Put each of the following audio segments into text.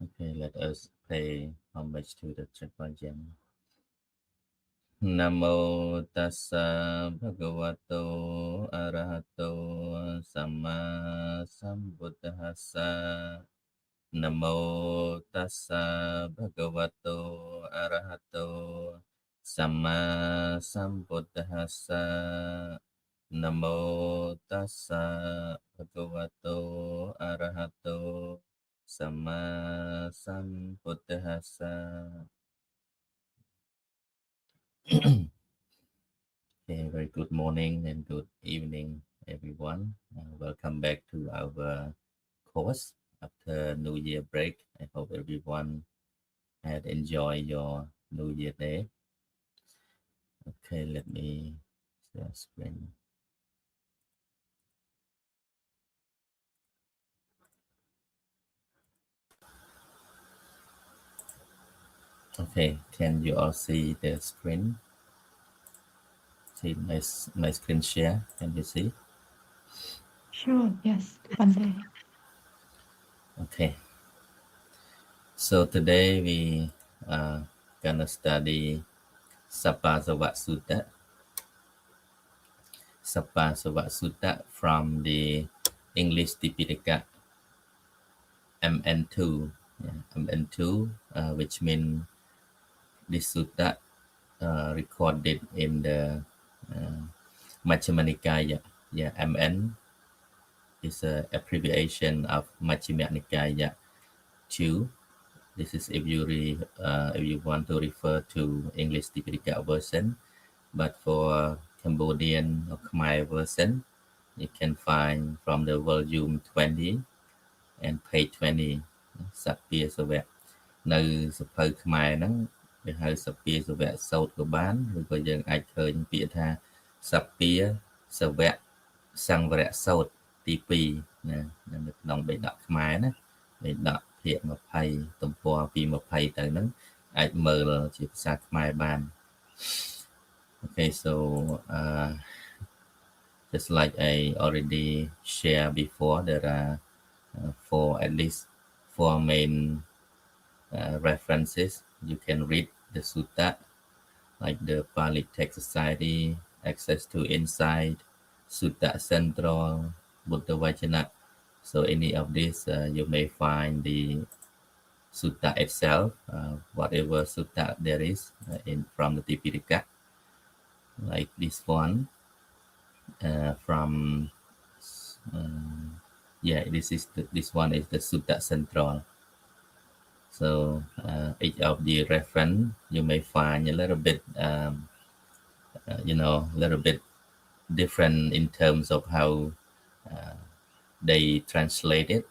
Okay, let us pay homage to the Triple Gem. Namo tassa bhagavato arahato samma sambuddhassa. Namo tassa bhagavato arahato samma sambuddhassa. Namo tassa bhagavato arahato samma sambuddhassa. Okay, very good morning and good evening, everyone. Welcome back to our course after New Year break. I hope everyone had enjoyed your New Year day. Okay, let me share screen. Okay, can you all see the screen? See my screen share. Can you see? Sure, yes, Monday. Okay, so today we are gonna study Sabbāsava Sutta. Sabbāsava Sutta from the English Tipitaka MN2, MN2, which means this sutta recorded in the uh, Majjhima Nikaya. Yeah, MN is an abbreviation of Majjhima Nikaya 2. This is if you want to refer to English Tipitaka version, but for Cambodian or Khmer version, you can find from the volume 20 and page 20 Sabbāsava នៅសភៅខ្មែរហ្នឹងវាហៅសភាសវៈសោតក៏បានឬក៏យើងអាចឃើញពាក្យថាសភាសវៈសង្វរៈសោតទី2ណានៅក្នុងបេដកខ្មែរណាបេដកភាគ20ទំព័រពី20ទៅហ្នឹងអាចមើលជាភាសាខ្មែរបាន Okay, so just like I already shared before, there are at least four main references. You can read the sutta, like the Pali Text Society, Access to Insight, Sutta Central, Buddha Vajana. So any of these, you may find the sutta itself, whatever sutta there is in from the Tipitaka, like this one from. Yeah, this one is the Sutta Central. So each of the reference you may find a little bit, a little bit different in terms of how they translate it.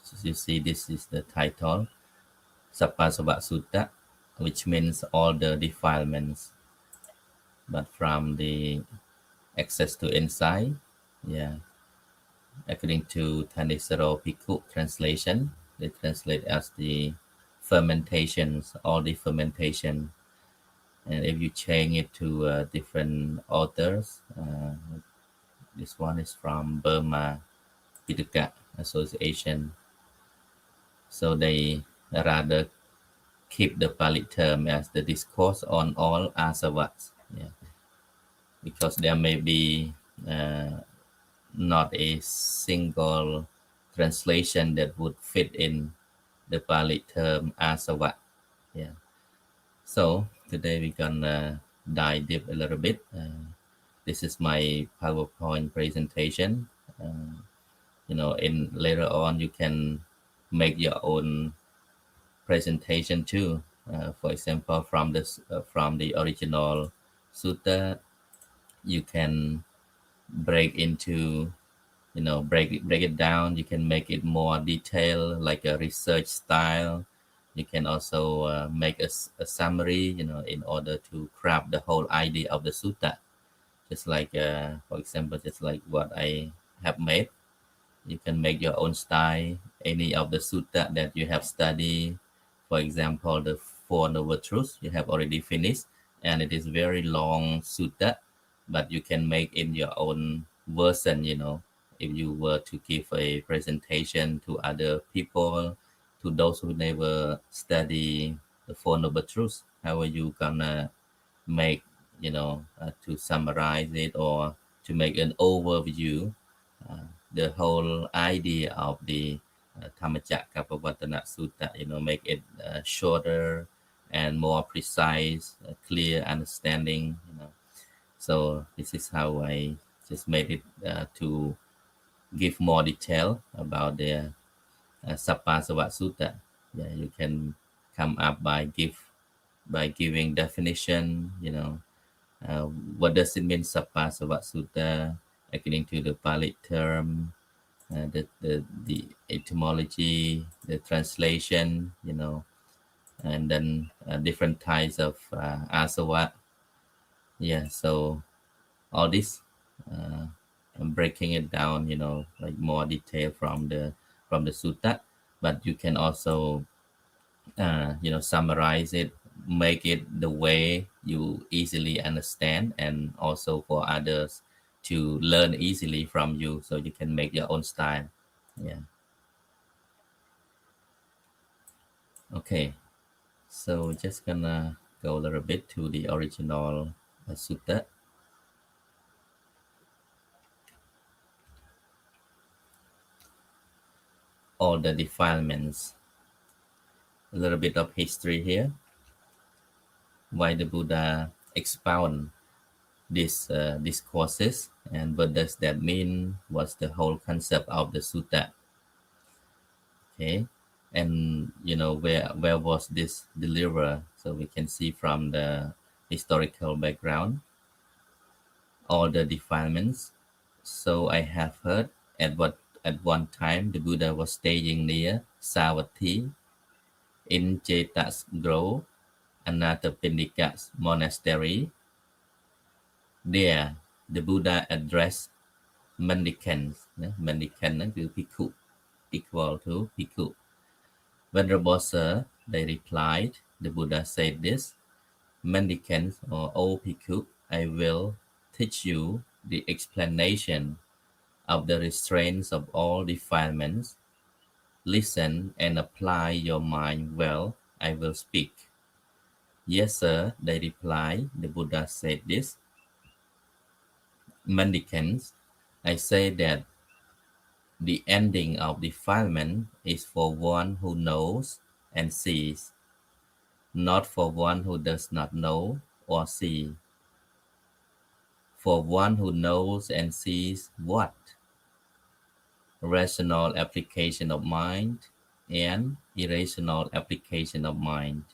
So you see, this is the title, Sabbāsava Sutta, which means all the defilements. But from the Access to Insight, yeah, according to Thanissaro Bhikkhu translation, they translate as the fermentations, all the fermentation. And if you change it to different authors, this one is from Burma Pitaka Association. So they rather keep the Pali term as the discourse on all asavas. Yeah. Because there may be not a single translation that would fit in the Pali term asava. Yeah. So today we're gonna dive deep a little bit. This is my PowerPoint presentation. In later on you can make your own presentation too. For example, from the original sutta, you can break into break it down. You can make it more detailed, like a research style. You can also make a summary, in order to grab the whole idea of the sutta. Just like, for example, just like what I have made. You can make your own style, any of the sutta that you have studied. For example, the Four Noble Truths you have already finished, and it is very long sutta, but you can make in your own version, if you were to give a presentation to other people, to those who never study the Four Noble Truths, how are you gonna make, to summarize it or to make an overview, the whole idea of the Dhammacakkappavattana Sutta, make it shorter and more precise, clear understanding, So this is how I just made it to give more detail about the Sabbāsava Sutta. Yeah, you can come up by giving definition, what does it mean Sabbāsava Sutta according to the Pali term, the etymology, the translation, and then different types of asava. Yeah, so all this, I'm breaking it down, like more detail from the sutta, but you can also summarize it, make it the way you easily understand, and also for others to learn easily from you, so you can make your own style. Yeah. Okay. So just gonna go a little bit to the original sutta. All the defilements. A little bit of history here. Why the Buddha expound these discourses, and what does that mean? What's the whole concept of the sutta? Okay, and where was this delivered? So we can see from the historical background all the defilements. So I have heard at one time the Buddha was staying near Savatthi in Chetas Grove, Anathapindika's monastery. There, the Buddha addressed mendicants. Mendicant นั่นคือ Bhikkhu, equal to Bhikkhu. Venerable Sir, they replied, the Buddha said this, mendicants or old Bhikkhu, I will teach you the explanation of the restraints of all defilements. Listen and apply your mind well, I will speak. Yes, sir, they replied, the Buddha said this. Mendicants, I say that the ending of defilement is for one who knows and sees, not for one who does not know or see. For one who knows and sees what? Rational application of mind and irrational application of mind.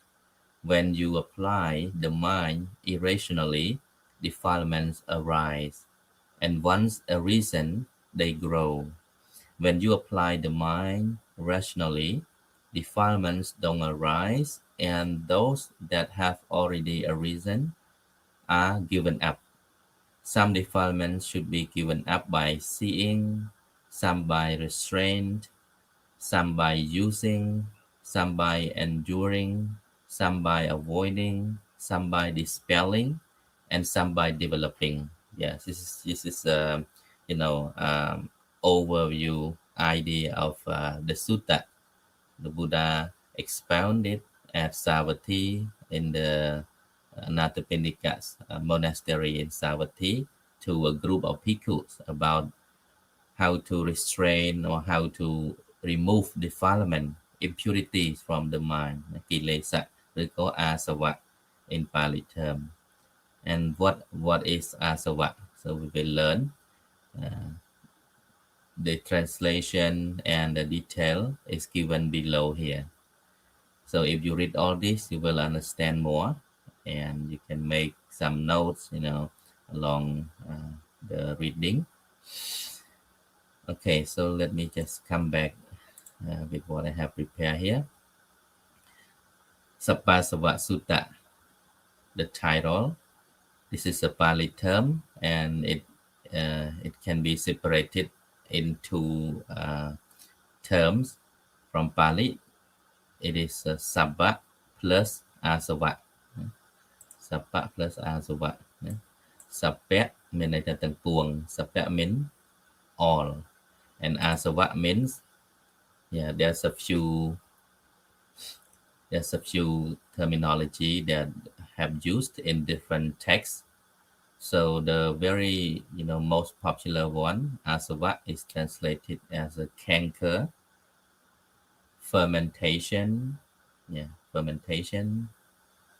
When you apply the mind irrationally, defilements arise, and once arisen, they grow. When you apply the mind rationally, defilements don't arise, and those that have already arisen are given up. Some defilements should be given up by seeing, some by restraint, some by using, some by enduring, some by avoiding, some by dispelling, and some by developing. Yes, this is overview idea of the sutta. The Buddha expounded at Savatthi in the Anathapindika's monastery in Savatthi to a group of bhikkhus about how to restrain or how to remove defilement, impurities from the mind, kilesa, หรือก็อาสวะ in Pali term. And what is asava? So we will learn the translation and the detail is given below here. So if you read all this, you will understand more, and you can make some notes, along the reading. Okay, so let me just come back with what I have prepared here. Sabbāsava Sutta, the title. This is a Pali term, and it can be separated into terms from Pali. It is Sabbā plus Asava. Sabbā plus Asava. Sabbā means ទាំងពួង Sabbā means all, and Asava means there's a few there's a few terminology that have used in different texts. So the very most popular one, asava, is translated as a canker, fermentation, fermentation,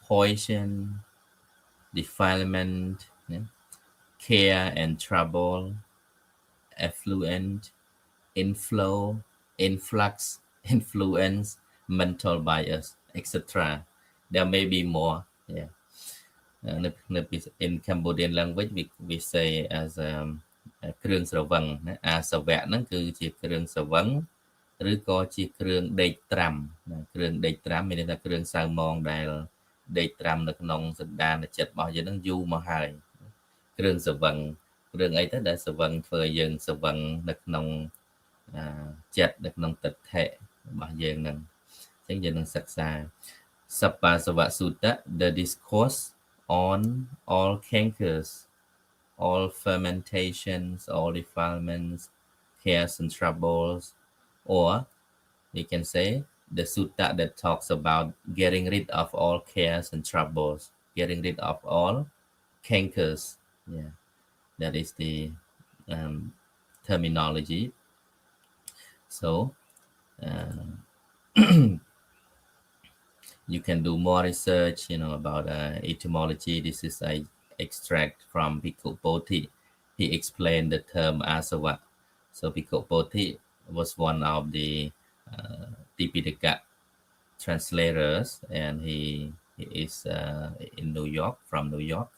poison, defilement, care and trouble, effluent, inflow, influx, influence, mental bias, etc. There may be more. Yeah. In Cambodian language, we say as គ្រឿងស្រវឹងណាអាសវៈហ្នឹងគឺជាគ្រឿងស្រវឹងឬក៏ជាគ្រឿងដេកត្រាំណាគ្រឿងដេកត្រាំមានន័យថាគ្រឿងសៅហ្មងដែលដេកត្រាំនៅក្នុងសន្តានចិត្តរបស់យើងហ្នឹងយូរមកហើយគ្រឿងស្រវឹងគ្រឿងអីទៅដែលស្រវឹងធ្វើឲ្យយើងស្រវឹងនៅក្នុងចិត្តនៅក្នុងទិដ្ឋិរបស់យើងហ្នឹងអញ្ចឹងយើងនឹងសិក្សា Sabbāsava Sutta, the discourse on all cankers, all fermentations, all defilements, cares and troubles, or we can say the sutta that talks about getting rid of all cares and troubles, getting rid of all cankers. Yeah, that is the terminology. So you can do more research, about etymology. This is I extract from Bhikkhu Bodhi. He explained the term asava. So Bhikkhu Bodhi was one of the Tipitaka translators, and he is in New York, from New York.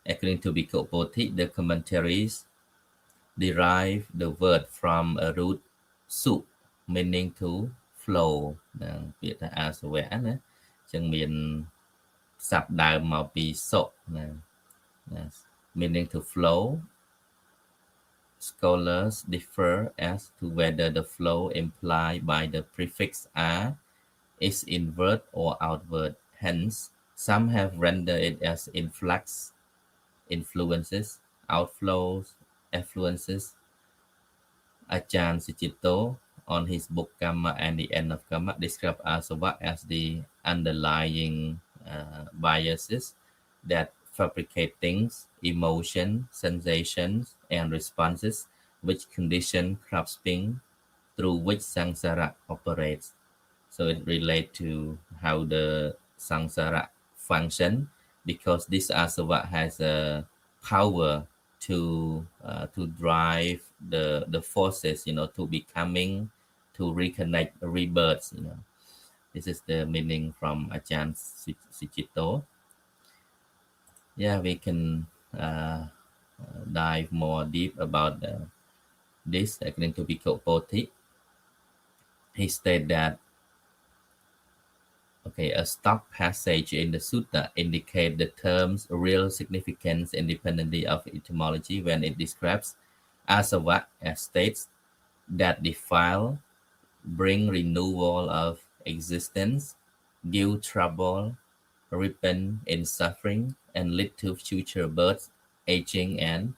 According to Bhikkhu Bodhi, the commentaries derive the word from a root su, meaning to flow ពាក្យថាអាសវៈណាចឹងមានស័ព្ទដើមមកពីសុណា meaning to flow. Scholars differ as to whether the flow implied by the prefix a is inward or outward. Hence, some have rendered it as influx, influences, outflows, effluences. Ajahn Sucitto, on his book Karma and the End of Karma, described asava as the underlying biases that fabricate things, emotion, sensations, and responses, which condition grasping through which samsara operates. So it relates to how the samsara function, because this asava has a power to drive the forces, to becoming, to reconnect, rebirths. This is the meaning from Ajahn Sucitto. Yeah, we can dive more deep about this. According to Bhikkhu Bodhi, he stated that a stock passage in the sutta indicate the term's real significance independently of etymology when it describes asava as states that defile, bring renewal of existence, give trouble, ripen in suffering, and lead to future births, aging, and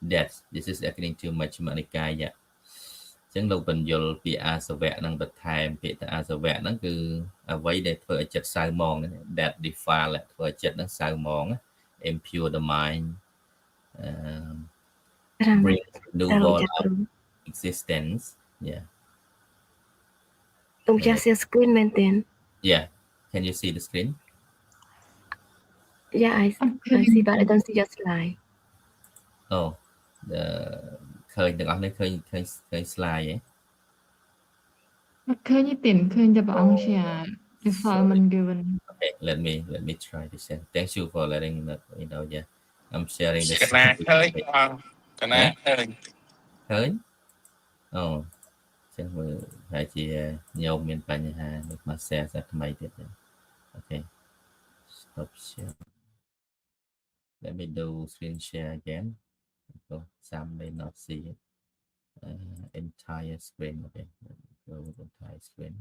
death. This is according to Majjhima Nikaya. ចឹងលោកបញ្យល់ពីអាសវៈនឹងបន្ថែមពាក្យថាអាសវៈហ្នឹងគឺអ្វីដែលធ្វើឲ្យចិត្តសៅហ្មង that defile ធ្វើឲ្យចិត្តហ្នឹងសៅហ្មង impure the mind, bring renewal of existence. Yeah. Just your screen maintain. Yeah. Can you see the screen? Yeah, I see, but I don't see your slide. Oh, the ឃើញទាំងអស់នេះឃើញ slide ឃើញទេឃើញតែព្រះអង្គ share defilement given. Okay, let me try to share. Thank you for letting me know. Yeah, I'm sharing this. កណាឃើញបងកណាឃើញ ឃើញ អូចឹងមើលហើយជាញោមមានបញ្ហានេះមក share សាថ្មីទៀត Okay, stop share. Let me do screen share again. So some may not see it. Entire screen. Okay, let me go with entire screen.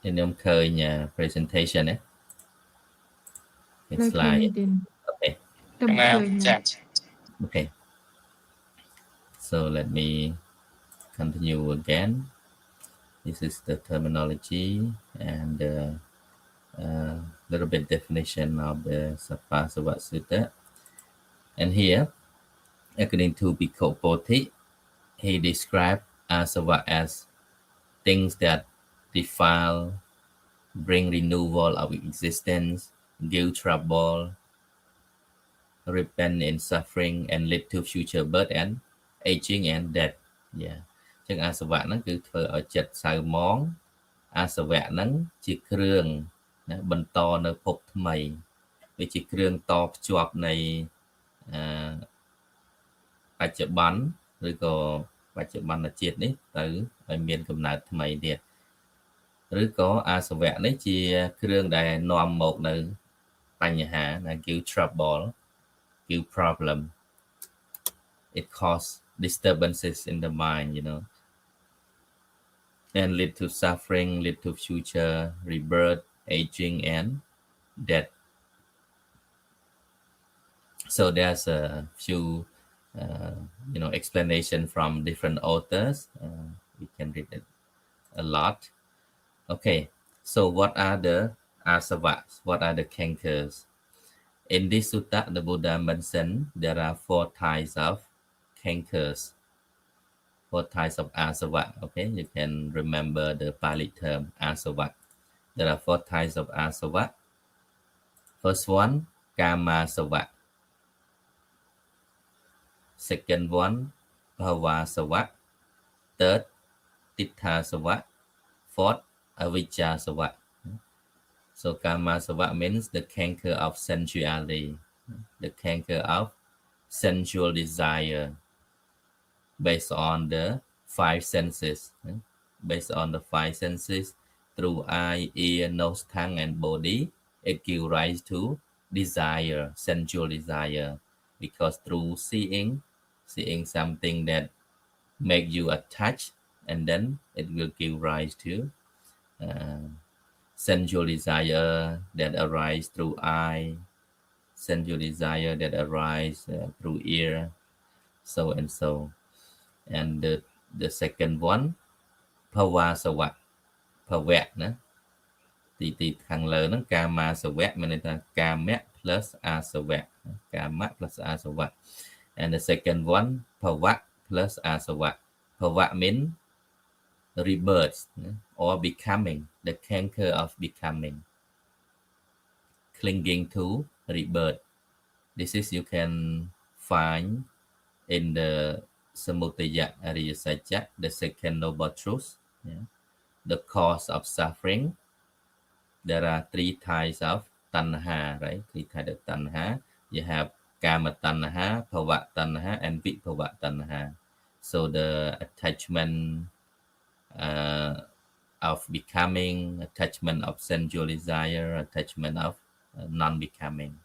Thì nhóm khơi nhà presentation ấy. Cái slide. Okay. Okay. So let me continue again. This is the terminology and little bit definition of the Sabbāsava Sutta. And here, according to Bhikkhu Bodhi, he described asava as things that defile, bring renewal of existence, give trouble, repent in suffering, and lead to future birth and aging and death. Yeah. ចឹងអាសវៈហ្នឹងគឺធ្វើឲ្យចិត្តសៅហ្មងអាសវៈហ្នឹងជាគ្រឿងណាបន្តនៅភពថ្មីវាជាគ្រឿងតភ្ជាប់នៃបច្ចុប្បន្នឬក៏បច្ចុប្បន្នជាតិនេះទៅឲ្យមានកំណើតថ្មីទៀតឬក៏អាសវៈនេះជាគ្រឿងដែលនាំមកនៅបញ្ហាដែល give trouble give problem it cause disturbances in the mind, you know, and lead to suffering, lead to future rebirth, aging and death. So there's a few you know explanation from different authors. We can read it a lot. Okay, so what are the asavas? What are the cankers? In this sutta, the Buddha mentioned there are 4 types of cankers, 4 types of asava. Okay, you can remember the Pali term asava. There are 4 types of asava. First one, kamasava. Second one, bhavasava. Third, tithasava. Fourth, avijjasava. So kamasava means the canker of sensuality, the canker of sensual desire based on the 5 senses. Based on the 5 senses, through eye, ear, nose, tongue, and body, it gives rise to desire, sensual desire. Because through seeing something that make you attached, and then it will give rise to sensual desire that arise through eye, sensual desire that arise through ear, so and so. And the second one, bhavasava. Bhavៈ ណាទីខាងលើហ្នឹងកាមាសវៈមានន័យថាកាមៈ plus អាសវៈកាមៈ plus អាសវៈ and the second one, bhava plus អាសវៈ bhava mean rebirth or becoming, the canker of becoming, clinging to rebirth. This is you can find in the Samutaya Ariya Satya, the second noble truth, the cause of suffering. There are 3 types of tanha, right? 3 types of tanha. You have kama tanha, bhava tanha, and vibhava tanha. So the attachment of becoming, attachment of sensual desire, attachment of non-becoming.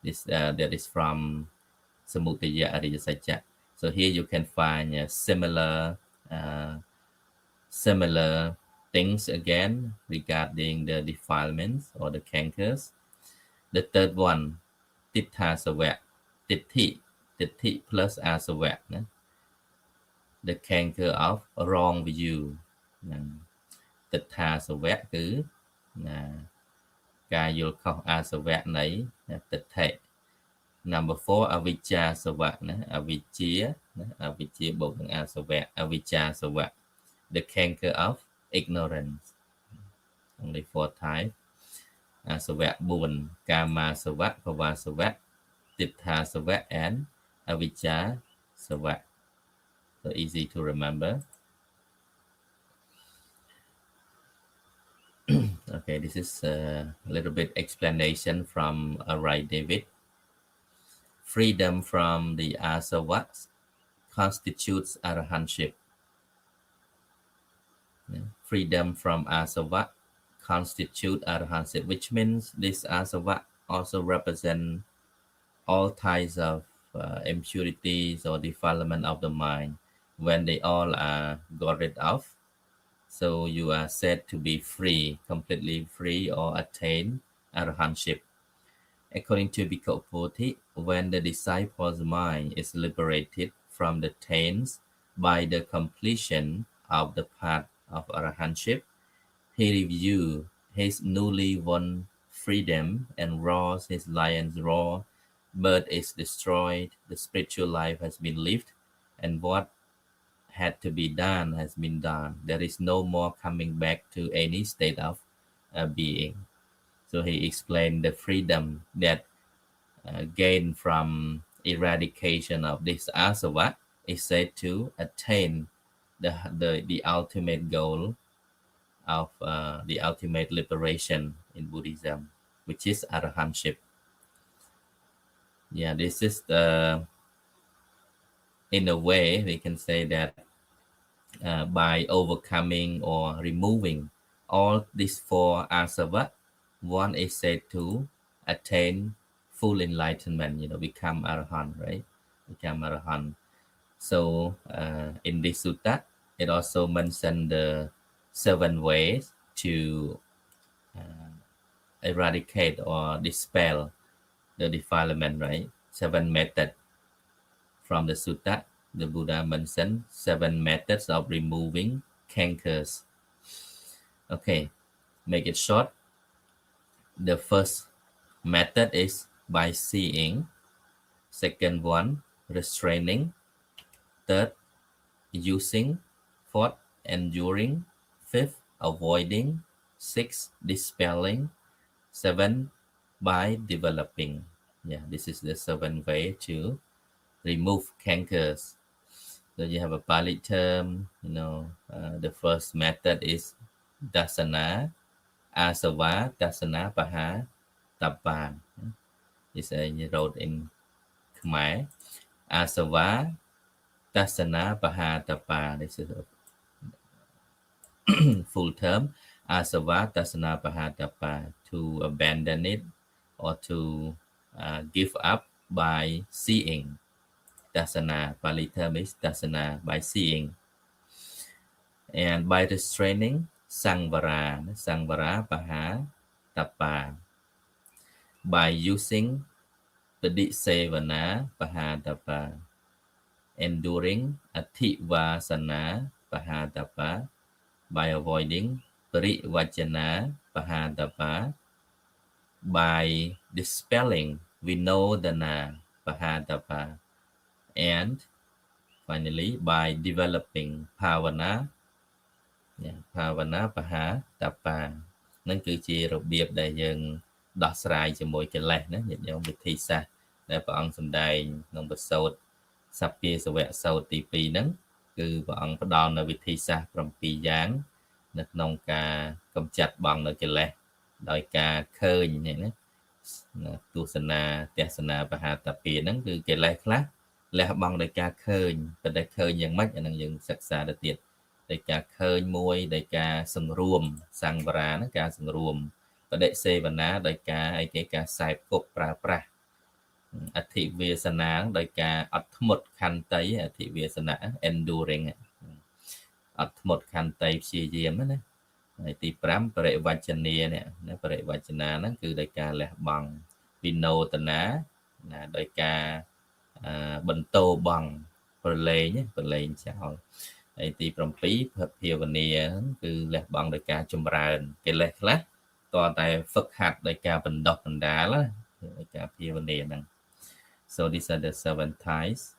This that is from Samutaya Ariya Satya. So here you can find similar things again regarding the defilements or the cankers. The third one, tithasava, tithi plus asava, the canker of wrong view. Tithasava គឺការយល់ខុសអាសវៈនៃទិដ្ឋិ Number 4, avijjasava, avijjaបូកនឹងអាសវៈ avijjasava, the canker of ignorance. Only 4 types. Asava 4, kamasava, bhavasava, tithasava, and avijjasava. So easy to remember. Okay, this is a little bit explanation from Rai David. Freedom from the asavas constitutes arahantship. Freedom from asava constitute arahantship, which means this asava also represent all types of impurities or defilement of the mind. When they all are got rid of, so you are said to be free, completely free, or attain arahantship. According to Bhikkhu Bodhi, when the disciple's mind is liberated from the taints by the completion of the path of arahantship, he reviewed his newly won freedom and roars his lion's roar. Birth is destroyed, the spiritual life has been lived, and what had to be done has been done. There is no more coming back to any state of being. So he explained the freedom that gained from eradication of this asava is said to attain the ultimate goal of the ultimate liberation in Buddhism, which is arahantship. Yeah, this is in a way we can say that by overcoming or removing all these four asava, one is said to attain full enlightenment, become arahant, right? Become arahant. So in this sutta, it also mentioned the 7 ways to eradicate or dispel the defilement, right? 7 methods from the sutta. The Buddha mentioned 7 methods of removing cankers. Okay, make it short. The first method is by seeing. Second one, restraining. Third, using. Fourth, enduring. Fifth, avoiding. Sixth, dispelling. 7, by developing. Yeah, this is the 7 way to remove cankers. So you have a Pali term, the first method is dasana, asava, dasana, paha, tapa. This you wrote in Khmer. Asava, dasana, paha, tapa. This is a full term. Asava, dasana, paha, tapa. To abandon it or to give up by seeing. Dasana, Pali term is dasana, by seeing. And by restraining, sangvara, paha, tapa. By using, padisevana, paha, tapa. Enduring, athivasana, paha, tapa. By avoiding, parivajana, paha, tapa. By dispelling, vinodana, paha, tapa. And finally, by developing bhavana, bhavana, paha, tapa. នឹងគឺជារបៀបដែលយើងដោះស្រាយជាមួយកិលេសណាញាតិញោមវិធីសាស្ត្រដែលព្រះអង្គសម្ដែងក្នុងបទសូត្រសព្វាសវៈសូត្រទី 2 ហ្នឹងគឺព្រះអង្គផ្ដល់នៅវិធីសាស្ត្រ 7 យ៉ាងនៅក្នុងការកម្ចាត់បងនៅកិលេសដោយការឃើញណាទស្សនាទេសនាបហាតពាហ្នឹងគឺកិលេសខ្លះលះបង់ដោយការឃើញប៉ុន្តែឃើញយ៉ាងម៉េចអានឹងយើងសិក្សាទៅទៀតដោយការឃើញមួយដោយការសង្រួមសង្វរាណាការសង្រួមបដិសេវនាដោយការអីគេការសែបគប់ប្រើប្រាស់អធិវាសនាដោយការអត់ធ្មត់ខន្តីអធិវាសនា enduring អត់ធ្មត់ខន្តីព្យាយាមណាហើយទី 5 បរិវចនានេះណាបរិវចនាហ្នឹងគឺដោយការលះបង់វិណោតនាណាដោយការបន្តបង់ប្រឡែងចោលហើយទី 7 ភាវនាគឺលះបង់ដោយការចម្រើនកិលេសខ្លះតើតែហ្វឹកហាត់ដោយការបណ្ដោះបណ្ដាលដោយការភាវនាហ្នឹង so these are the 7 types.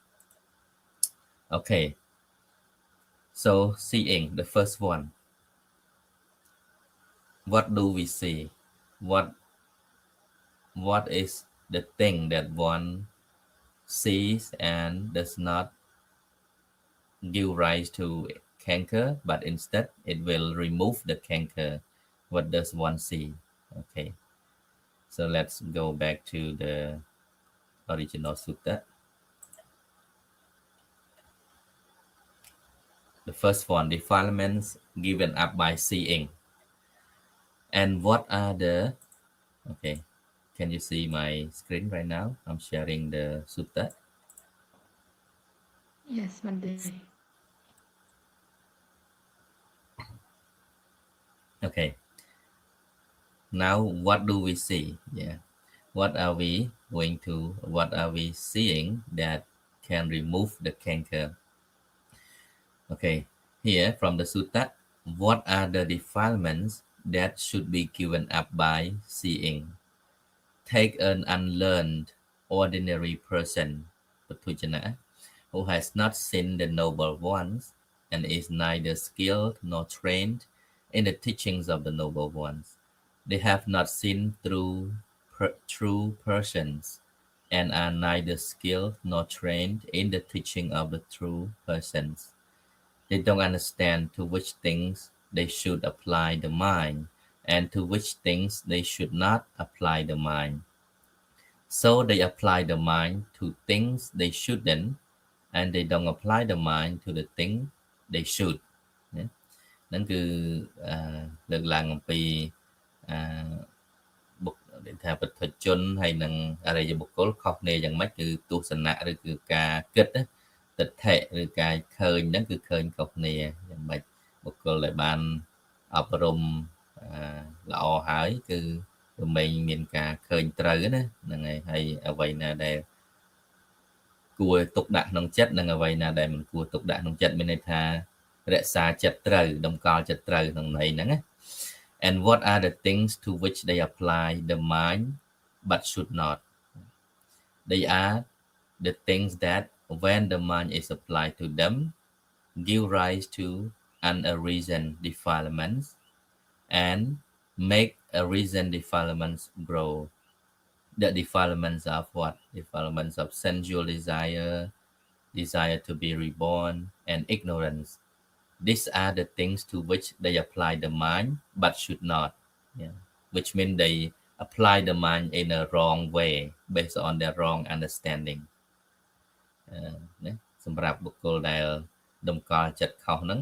Okay, so seeing, the first one, what do we see? What is the thing that one sees and does not give rise to canker, but instead it will remove the canker? What does one see? Okay, so let's go back to the original sutta. The first one, defilements given up by seeing. And what are the, okay, can you see my screen right now? I'm sharing the sutta. Yes, Monday. Okay, now what do we see? Yeah, what are we seeing that can remove the canker? Okay, here from the sutta, what are the defilements that should be given up by seeing? Take an unlearned ordinary person, Patujana, who has not seen the noble ones and is neither skilled nor trained in the teachings of the noble ones. They have not seen through true persons and are neither skilled nor trained in the teaching of the true persons. They don't understand to which things they should apply the mind and to which things they should not apply the mind. So they apply the mind to things they shouldn't, and they don't apply the mind to the thing they should. ហ្នឹងគឺលើកឡើងអំពីបុគ្គលថាពុទ្ធជនហើយនឹងអរិយបុគ្គលខុសគ្នាយ៉ាងម៉េចគឺទស្សនៈឬគឺការគិតទិដ្ឋិឬការឃើញហ្នឹងគឺឃើញខុសគ្នាយ៉ាងម៉េចបុគ្គលដែលបានអប់រំល្អហើយគឺរមែងមានការឃើញត្រូវណាហ្នឹងហើយអ្វីណាដែលគួរទុកដាក់ក្នុងចិត្តនិងអ្វីណាដែលមិនគួរទុកដាក់ក្នុងចិត្តមានន័យថារក្សាចិត្តត្រូវតម្កល់ចិត្តត្រូវក្នុងន័យហ្នឹងណា And what are the things to which they apply the mind but should not? They are the things that when the mind is applied to them give rise to unarisen defilements and make arisen defilements grow. The defilements of what? Defilements of sensual desire, desire to be reborn, and ignorance. These are the things to which they apply the mind, but should not. Yeah. Which means they apply the mind in a wrong way, based on their wrong understanding. សម្រាប់បុគ្គលដែលតម្កល់ចិត្តខុសហ្នឹង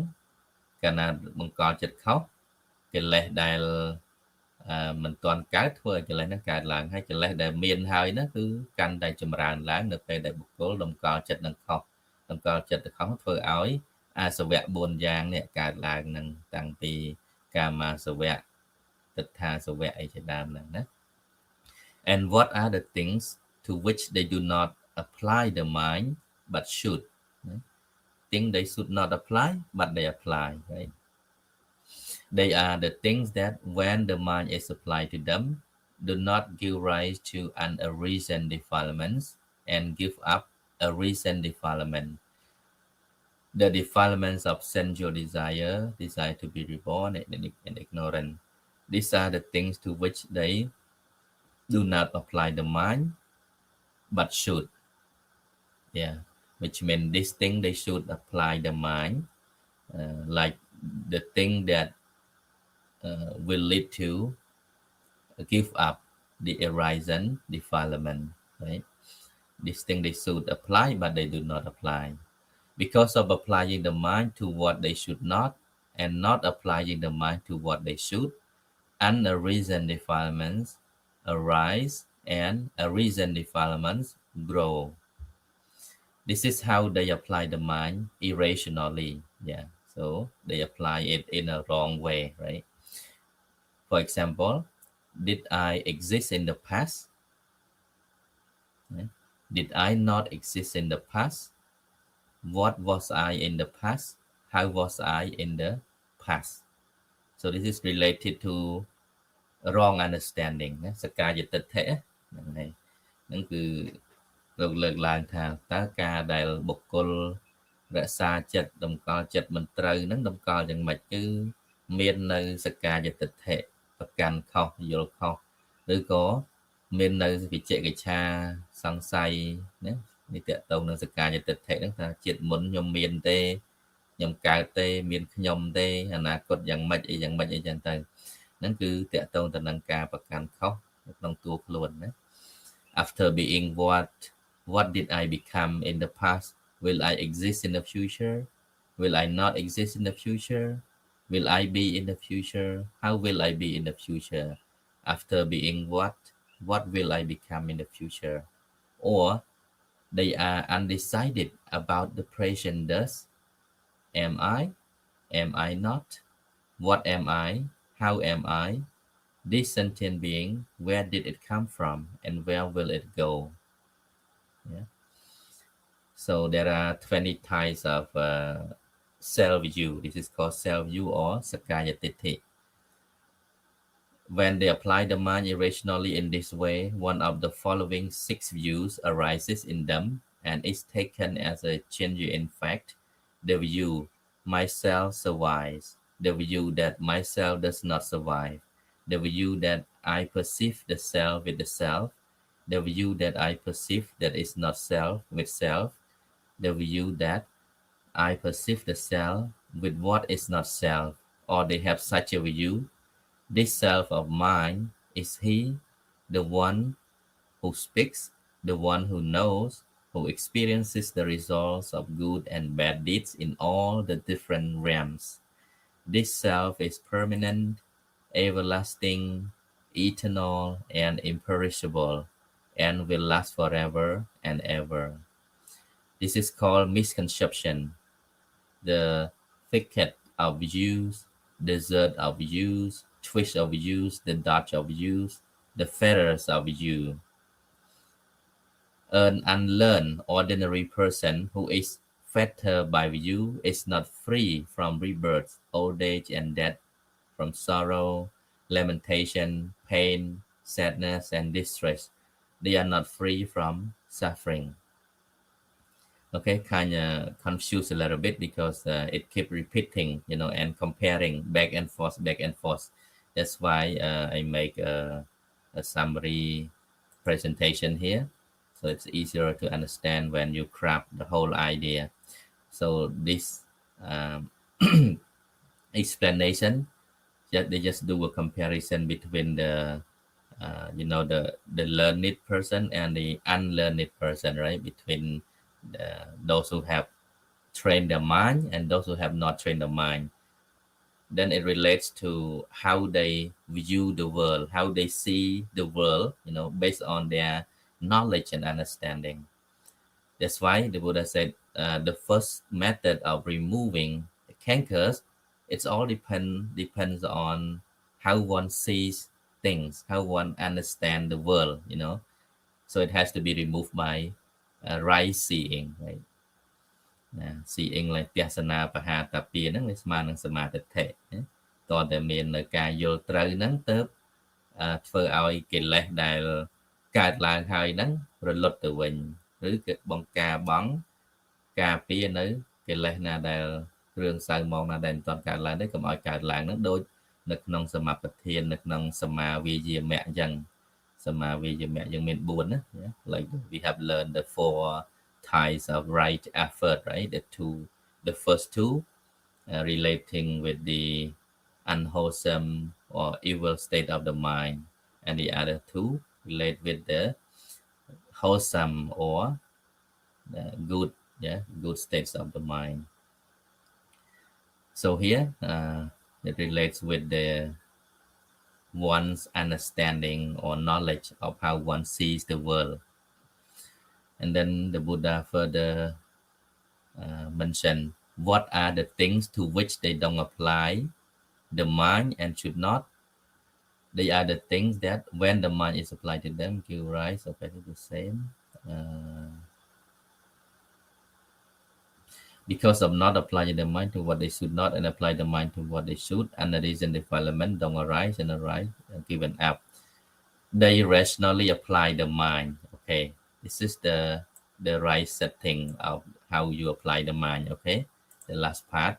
កាលណាបង្កល់ចិត្តខុសកិលេសដែលមិនទាន់កើតធ្វើឲ្យកិលេសហ្នឹងកើតឡើងហើយកិលេសដែលមានហើយហ្នឹងគឺកាន់តែចម្រើនឡើងនៅពេលដែលបុគ្គលតម្កល់ចិត្តនឹងខុសតម្កល់ចិត្តទៅខុសធ្វើឲ្យអាសវៈ4យ៉ាងនេះកើតឡើងនឹងតាំងពីកាមាសវៈទិដ្ឋាសវៈអីជាដើមហ្នឹងណា And what are the things to which they do not apply the mind but should? Things they should not apply but they apply, right? They are the things that when the mind is applied to them do not give rise to unarisen defilements and give up a recent defilement. The defilements of sensual desire, desire to be reborn, and ignorance. These are the things to which they do not apply the mind, but should. Yeah, which means this thing they should apply the mind, like the thing that will lead to give up the arisen defilement, right? This thing they should apply, but they do not apply. Because of applying the mind to what they should not, and not applying the mind to what they should, unarisen defilements arise and arisen defilements grow. This is how they apply the mind irrationally. Yeah, so they apply it in a wrong way, right? For example, did I exist in the past? Right? Did I not exist in the past? What was I in the past? How was I in the past? So this is related to wrong understanding ណាសកាយតិដ្ឋិហ្នឹងហើយហ្នឹងគឺលើកឡើងថាតើការដែលបុគ្គលរក្សាចិត្តតម្កល់ចិត្តមិនត្រូវហ្នឹងតម្កល់យ៉ាងម៉េចគឺមាននៅសកាយតិដ្ឋិប្រកាន់ខុសយល់ខុសឬក៏មាននៅវិជ្ជកិច្ឆាសង្ស័យណានេះតកតងនឹងសកាយតិដ្ឋិហ្នឹងថាជាតិមុនខ្ញុំមានទេខ្ញុំកើតទេមានខ្ញុំទេអនាគតយ៉ាងម៉េចអីយ៉ាងម៉េចអីចឹងទៅហ្នឹងគឺតកតងទៅនឹងការប្រកាន់ខុសក្នុងតួខ្លួនណា After being what did I become in the past? Will I exist in the future? Will I not exist in the future? Will I be in the future? How will I be in the future? After being what will I become in the future? Or they are undecided about the present thus. Am I? Am I not? What am I? How am I? This sentient being, where did it come from and where will it go? Yeah. So there are 20 types of self view. This is called self view or Sakkaya Tithi. When they apply the mind irrationally in this way, one of the following 6 views arises in them and is taken as a genuine fact. The view, myself survives. The view that myself does not survive. The view that I perceive the self with the self. The view that I perceive that is not self with self. The view that I perceive the self with what is not self, or they have such a view. This self of mine is he, the one who speaks, the one who knows, who experiences the results of good and bad deeds in all the different realms. This self is permanent, everlasting, eternal, and imperishable, and will last forever and ever. This is called misconception, the thicket of views, desert of views, twist of views, the dodge of views, the feathers of you. An unlearned ordinary person who is fettered by view is not free from rebirth, old age, and death, from sorrow, lamentation, pain, sadness, and distress. They are not free from suffering. Okay, kind of confused a little bit because it keep repeating, and comparing back and forth. That's why I make a summary presentation here, so it's easier to understand when you grab the whole idea. So this explanation, they just do a comparison between the the learned person and the unlearned person, right? Between those who have trained their mind and those who have not trained their mind. Then it relates to how they view the world, how they see the world, based on their knowledge and understanding. That's why the Buddha said the first method of removing the cankers, it's all depends on how one sees things, how one understands the world, So it has to be removed by right seeing, right? Seeing เลยទស្សនាបហាតាពាហ្នឹងវាស្មើនឹងសមាធិតើតែមាននៅការយល់ត្រូវហ្នឹងទៅធ្វើឲ្យកិលេសដែលកើតឡើងហើយហ្នឹងរលត់ទៅវិញឬក៏បង្ការបង់ការពារនៅកិលេសណាដែលគ្រឿងសៅមកណាដែលមិនទាន់កើតឡើងទេកុំឲ្យកើតឡើងហ្នឹងដូចនៅក្នុងសមាបដ្ឋាននៅក្នុងសមាវិជ្ជាមគ្គអញ្ចឹងសមាវិជ្ជាមគ្គយើងមាន4ណា like we have learned the 4 types of right effort, right? The first two relating with the unwholesome or evil state of the mind, and the other two relate with the wholesome or the good states of the mind. So here it relates with the one's understanding or knowledge of how one sees the world. And then the Buddha further mentioned what are the things to which they don't apply the mind and should not. They are the things that when the mind is applied to them give rise, okay, the same. Because of not applying the mind to what they should not and apply the mind to what they should, and the reason defilement don't arise and arise given up. They rationally apply the mind. Okay. This is the right setting of how you apply the mind, okay? The last part.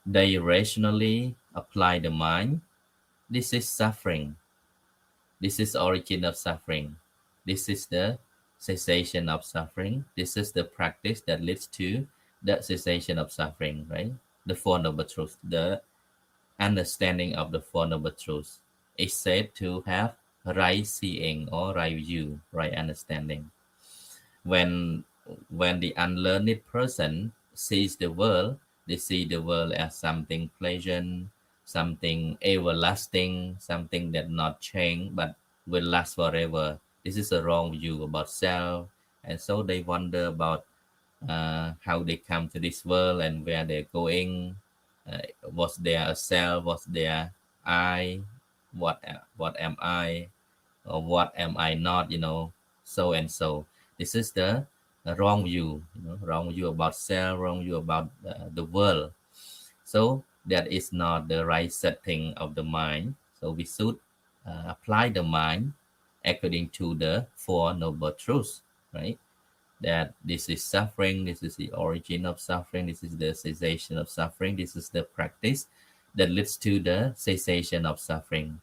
They rationally apply the mind. This is suffering. This is origin of suffering. This is the cessation of suffering. This is the practice that leads to the cessation of suffering, right? The Four Noble Truths. The understanding of the Four Noble Truths is said to have right seeing or right view, right understanding. When the unlearned person sees the world, they see the world as something pleasant, something everlasting, something that not change but will last forever. This is a wrong view about self, and so they wonder about how they come to this world and where they're going. Was there a self? Was there I? What am I? Or what am I not? So and so. This is the wrong view, wrong view about self, wrong view about the world. So that is not the right setting of the mind. So we should apply the mind according to the Four Noble Truths, right? That this is suffering, this is the origin of suffering, this is the cessation of suffering, this is the practice that leads to the cessation of suffering.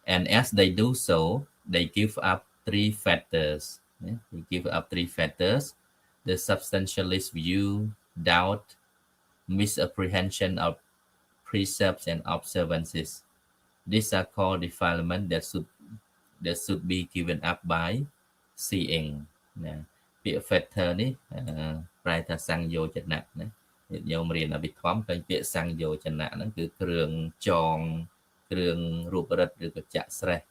And as they do so, they give up three factors. They give up three factors: the substantialist view, doubt, misapprehension of precepts and observances. These are called defilements that should be given up by seeing ណាពាក្យ factor នេះប្រែថាសង្យោចនៈណាញាតិញោមរៀនអភិធម្មឃើញពាក្យសង្យោចនៈហ្នឹងគឺគ្រឿងចងគ្រឿងរូបរិទ្ធឬក៏ចាក់ស្រេះ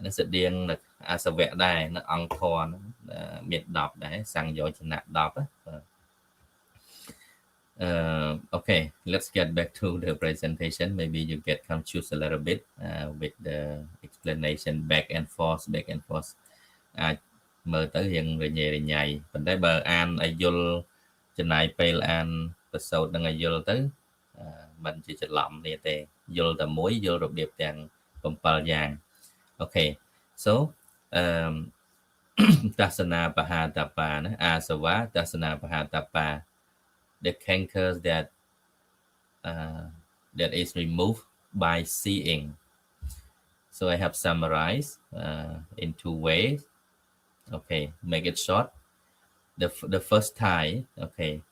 នេះស្តៀងនៅអាសវៈដែរនៅអង្គធរហ្នឹងមាន10ដែរសង្យោចនៈ10 okay, let's get back to the presentation. Maybe you get confused a little bit with the explanation back and forth. អាចមើលទៅរៀងរញ៉េរញ៉ៃប៉ុន្តែបើអានឲ្យយល់ចំណាយពេលអានប្រសូតនឹងឲ្យយល់ទៅមិនជាច្រឡំនេះទេយល់តែមួយយល់របៀបទាំង7យ៉ាង Okay, so Dasana Pahatapa, Asava, Dasana Pahatapa, the cankers that is removed by seeing. So I have summarized in 2 ways. Okay, make it short. The first type, okay,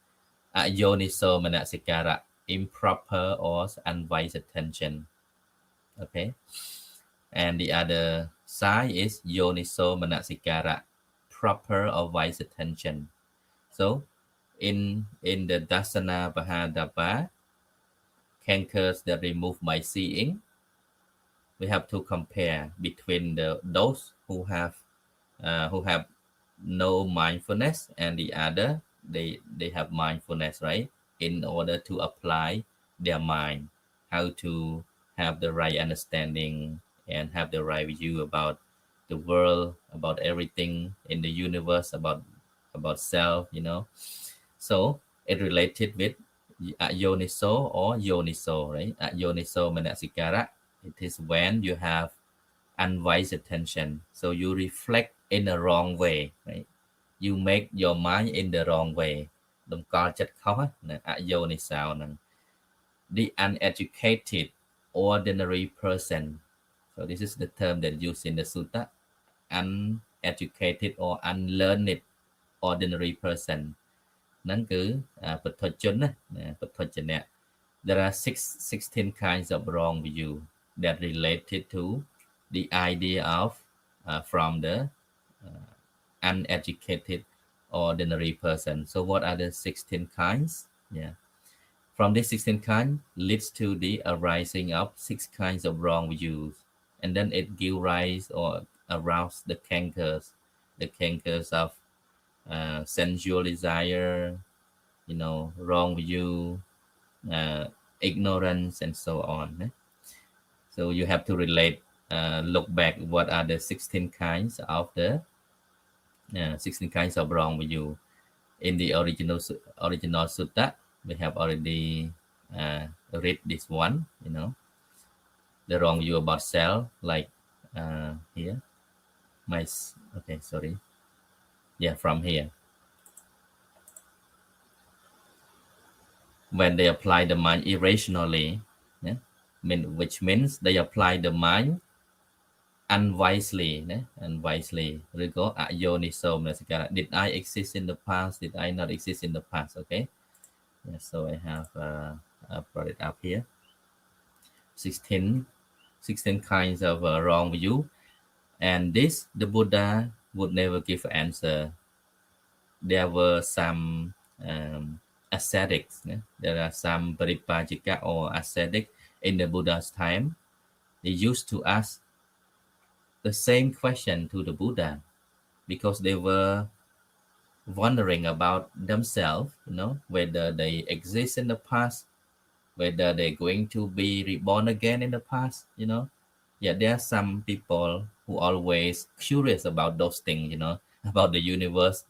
ayoniso manasikara, improper or unwise attention. Okay, and the other side is yoniso manasikara, proper or wise attention. So in the Dasana Pahadapa, cankers that remove by seeing, we have to compare between those who have no mindfulness and the other they have mindfulness, right? In order to apply their mind, how to have the right understanding and have the right view about the world, about everything in the universe, about self, you know. So it related with yoniso or yoniso, right? Yoniso manasikara, it is when you have unwise attention. So you reflect in the wrong way, right? You make your mind in the wrong way. The uneducated ordinary person. So this is the term that used in the sutta. Uneducated or unlearned ordinary person. ហ្នឹងគឺពុទ្ធជនណាពុទ្ធជនៈ There are 16 kinds of wrong view that related to the idea of from the uneducated ordinary person. So what are the 16 kinds? Yeah. From this 16 kinds leads to the arising of 6 kinds of wrong views. And then it gives rise or arouse the cankers of sensual desire, you know, wrong view, ignorance, and so on. So you have to relate, look back what are the 16 kinds of the 16 kinds of wrong view. In the original sutta, we have already read this one, you know, the wrong view about self, like here. Okay, sorry. Yeah, from here. When they apply the mind irrationally, which means they apply the mind unwisely. Did I exist in the past? Did I not exist in the past? Okay. Yeah, so I have brought it up here. 16 kinds of wrong view. And this, the Buddha would never give an answer. There were some ascetics. There are some paripajika or ascetic in the Buddha's time. They used to ask the same question to the Buddha because they were wondering about themselves, you know, whether they exist in the past, whether they're going to be reborn again in the past, you know. Yeah, there are some people who always curious about those things, you know, about the universe,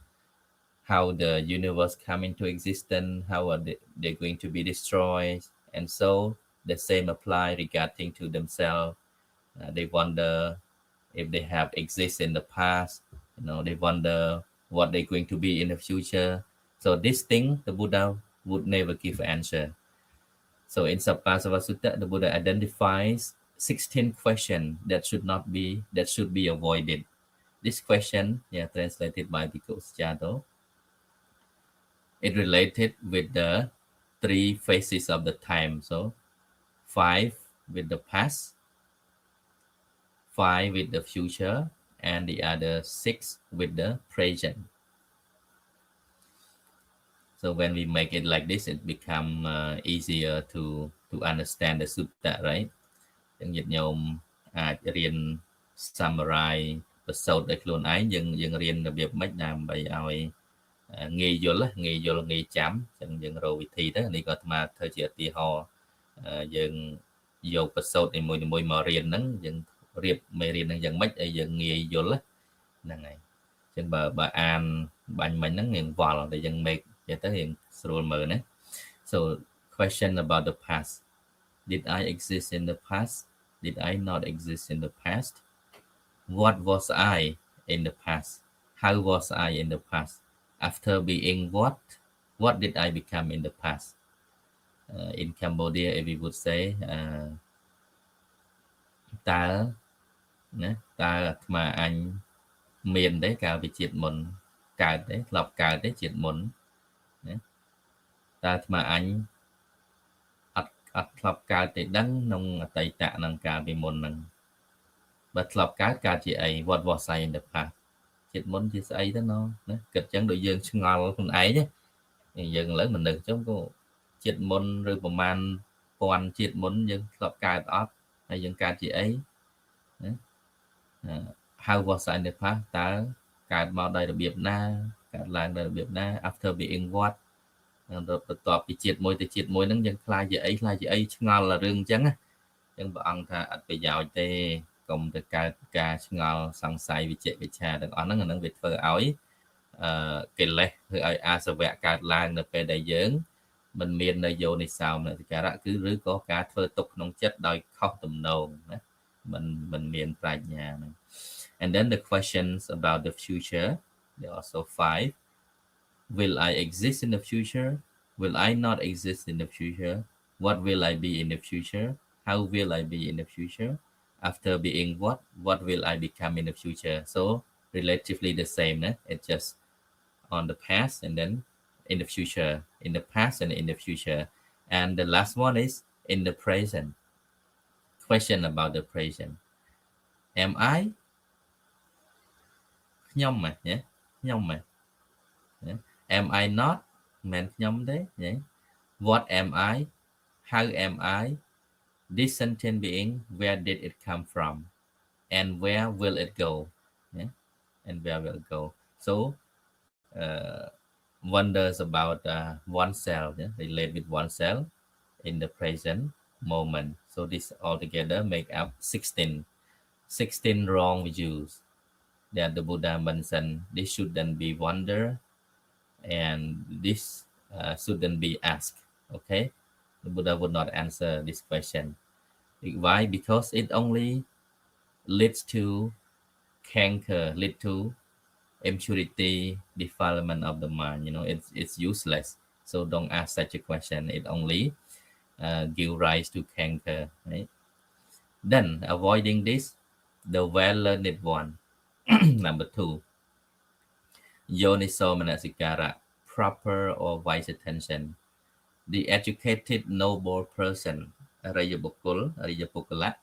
how the universe come into existence, how are they going to be destroyed, and so the same apply regarding to themselves. They wonder if they have exist in the past, they wonder what they're going to be in the future. So this thing the Buddha would never give answer. So in Sabbāsava Sutta, the Buddha identifies 16 questions that should be avoided. This question, translated by Bhikkhu Sujato, it related with the 3 phases of the time. So 5 with the past, 5 with the future, and the other 6 with the present. So when we make it like this, it become easier to understand the sutta, right? ចឹងញាតិញោមអាចរៀន summarize ប្រសូតឲ្យខ្លួនឯងយើងរៀនរបៀបម៉េចដើម្បីឲ្យងាយយល់ងាយចាំចឹងយើងរកវិធីទៅនេះក៏អាត្មាធ្វើជាឧទាហរណ៍យើងយកប្រសូតនីមួយៗមករៀនហ្នឹងយើងរៀបមេរៀនហ្នឹងយ៉ាងម៉េចឲ្យយើងងាយយល់ហ្នឹងហើយចឹងបើអានបាញ់មិញហ្នឹងយើងវល់តែយើង make ទៅយើងស្រួលមើលណា So question about the past. Did I exist in the past? Did I not exist in the past? What was I in the past? How was I in the past? After being what did I become in the past? In Cambodia, if we would say, តើអាត្មាអញមានទេកាលពីជាតិមុនកើតទេធ្លាប់កើតទេជាតិមុនណាតើអាត្មាអញអត់ធ្លាប់កើតទេដឹងក្នុងអតីតនឹងកាលពីមុនហ្នឹងបើធ្លាប់កើតជាអី What was I in the past ជាតិមុនជាស្អីទៅណណាគិតចឹងដូចយើងឆ្ងល់ខ្លួនឯងយើងឥឡូវមនុស្សចឹងក៏ជាតិមុនឬប្រមាណពាន់ជាតិមុនយើងធ្លាប់កើតអត់ហើយយើងកើតជាអីណា How was I in the past តើកើតមកដោយរបៀបណាកើតឡើងដោយរបៀបណា After being what បន្ទាប់ពីជាតិមួយទៅជាតិមួយហ្នឹងយើងខ្លាចជាអីឆ្ងល់រឿងអញ្ចឹងណាអញ្ចឹងព្រះអង្គថាអត់ប្រយោជន៍ទេកុំទៅកើតការឆ្ងល់សង្ស័យវិជ្ជវិច្ឆាទាំងអស់ហ្នឹងអាហ្នឹងវាធ្វើឲ្យកិលេសធ្វើឲ្យអាសវៈកើតឡើងនៅពេលដែលយើងមិនមាននៅយោនិសោមនសិការៈគឺឬក៏ការធ្វើទុកក្នុងចិត្តដោយខុសទំនងណាមិនមានប្រាជ្ញាហ្នឹង And then the questions about the future, there are also 5. Will I exist in the future? Will I not exist in the future? What will I be in the future? How will I be in the future? After being what will I become in the future? So relatively the same, it's just on the past and then in the future, in the past and in the future. And the last one is in the present. Question about the present. Am I? ខ្ញុំខ្ញុំAm I not មិនខ្ញុំទេ What am I? How am I? This sentient being, where did it come from? And where will it go? And where will it go? So wonders about oneself, relate with oneself in the present moment. So this altogether make up 16 wrong views that the Buddha mentioned. This shouldn't be wonder, and this shouldn't be asked. Okay, the Buddha would not answer this question. Why? Because it only leads to canker, lead to impurity, defilement of the mind. It's useless. So don't ask such a question. It only give rise to canker. Right? Then avoiding this, the well-learned one. Number 2, Yoniso Manasikara, proper or wise attention. The educated noble person, Araya Pukala,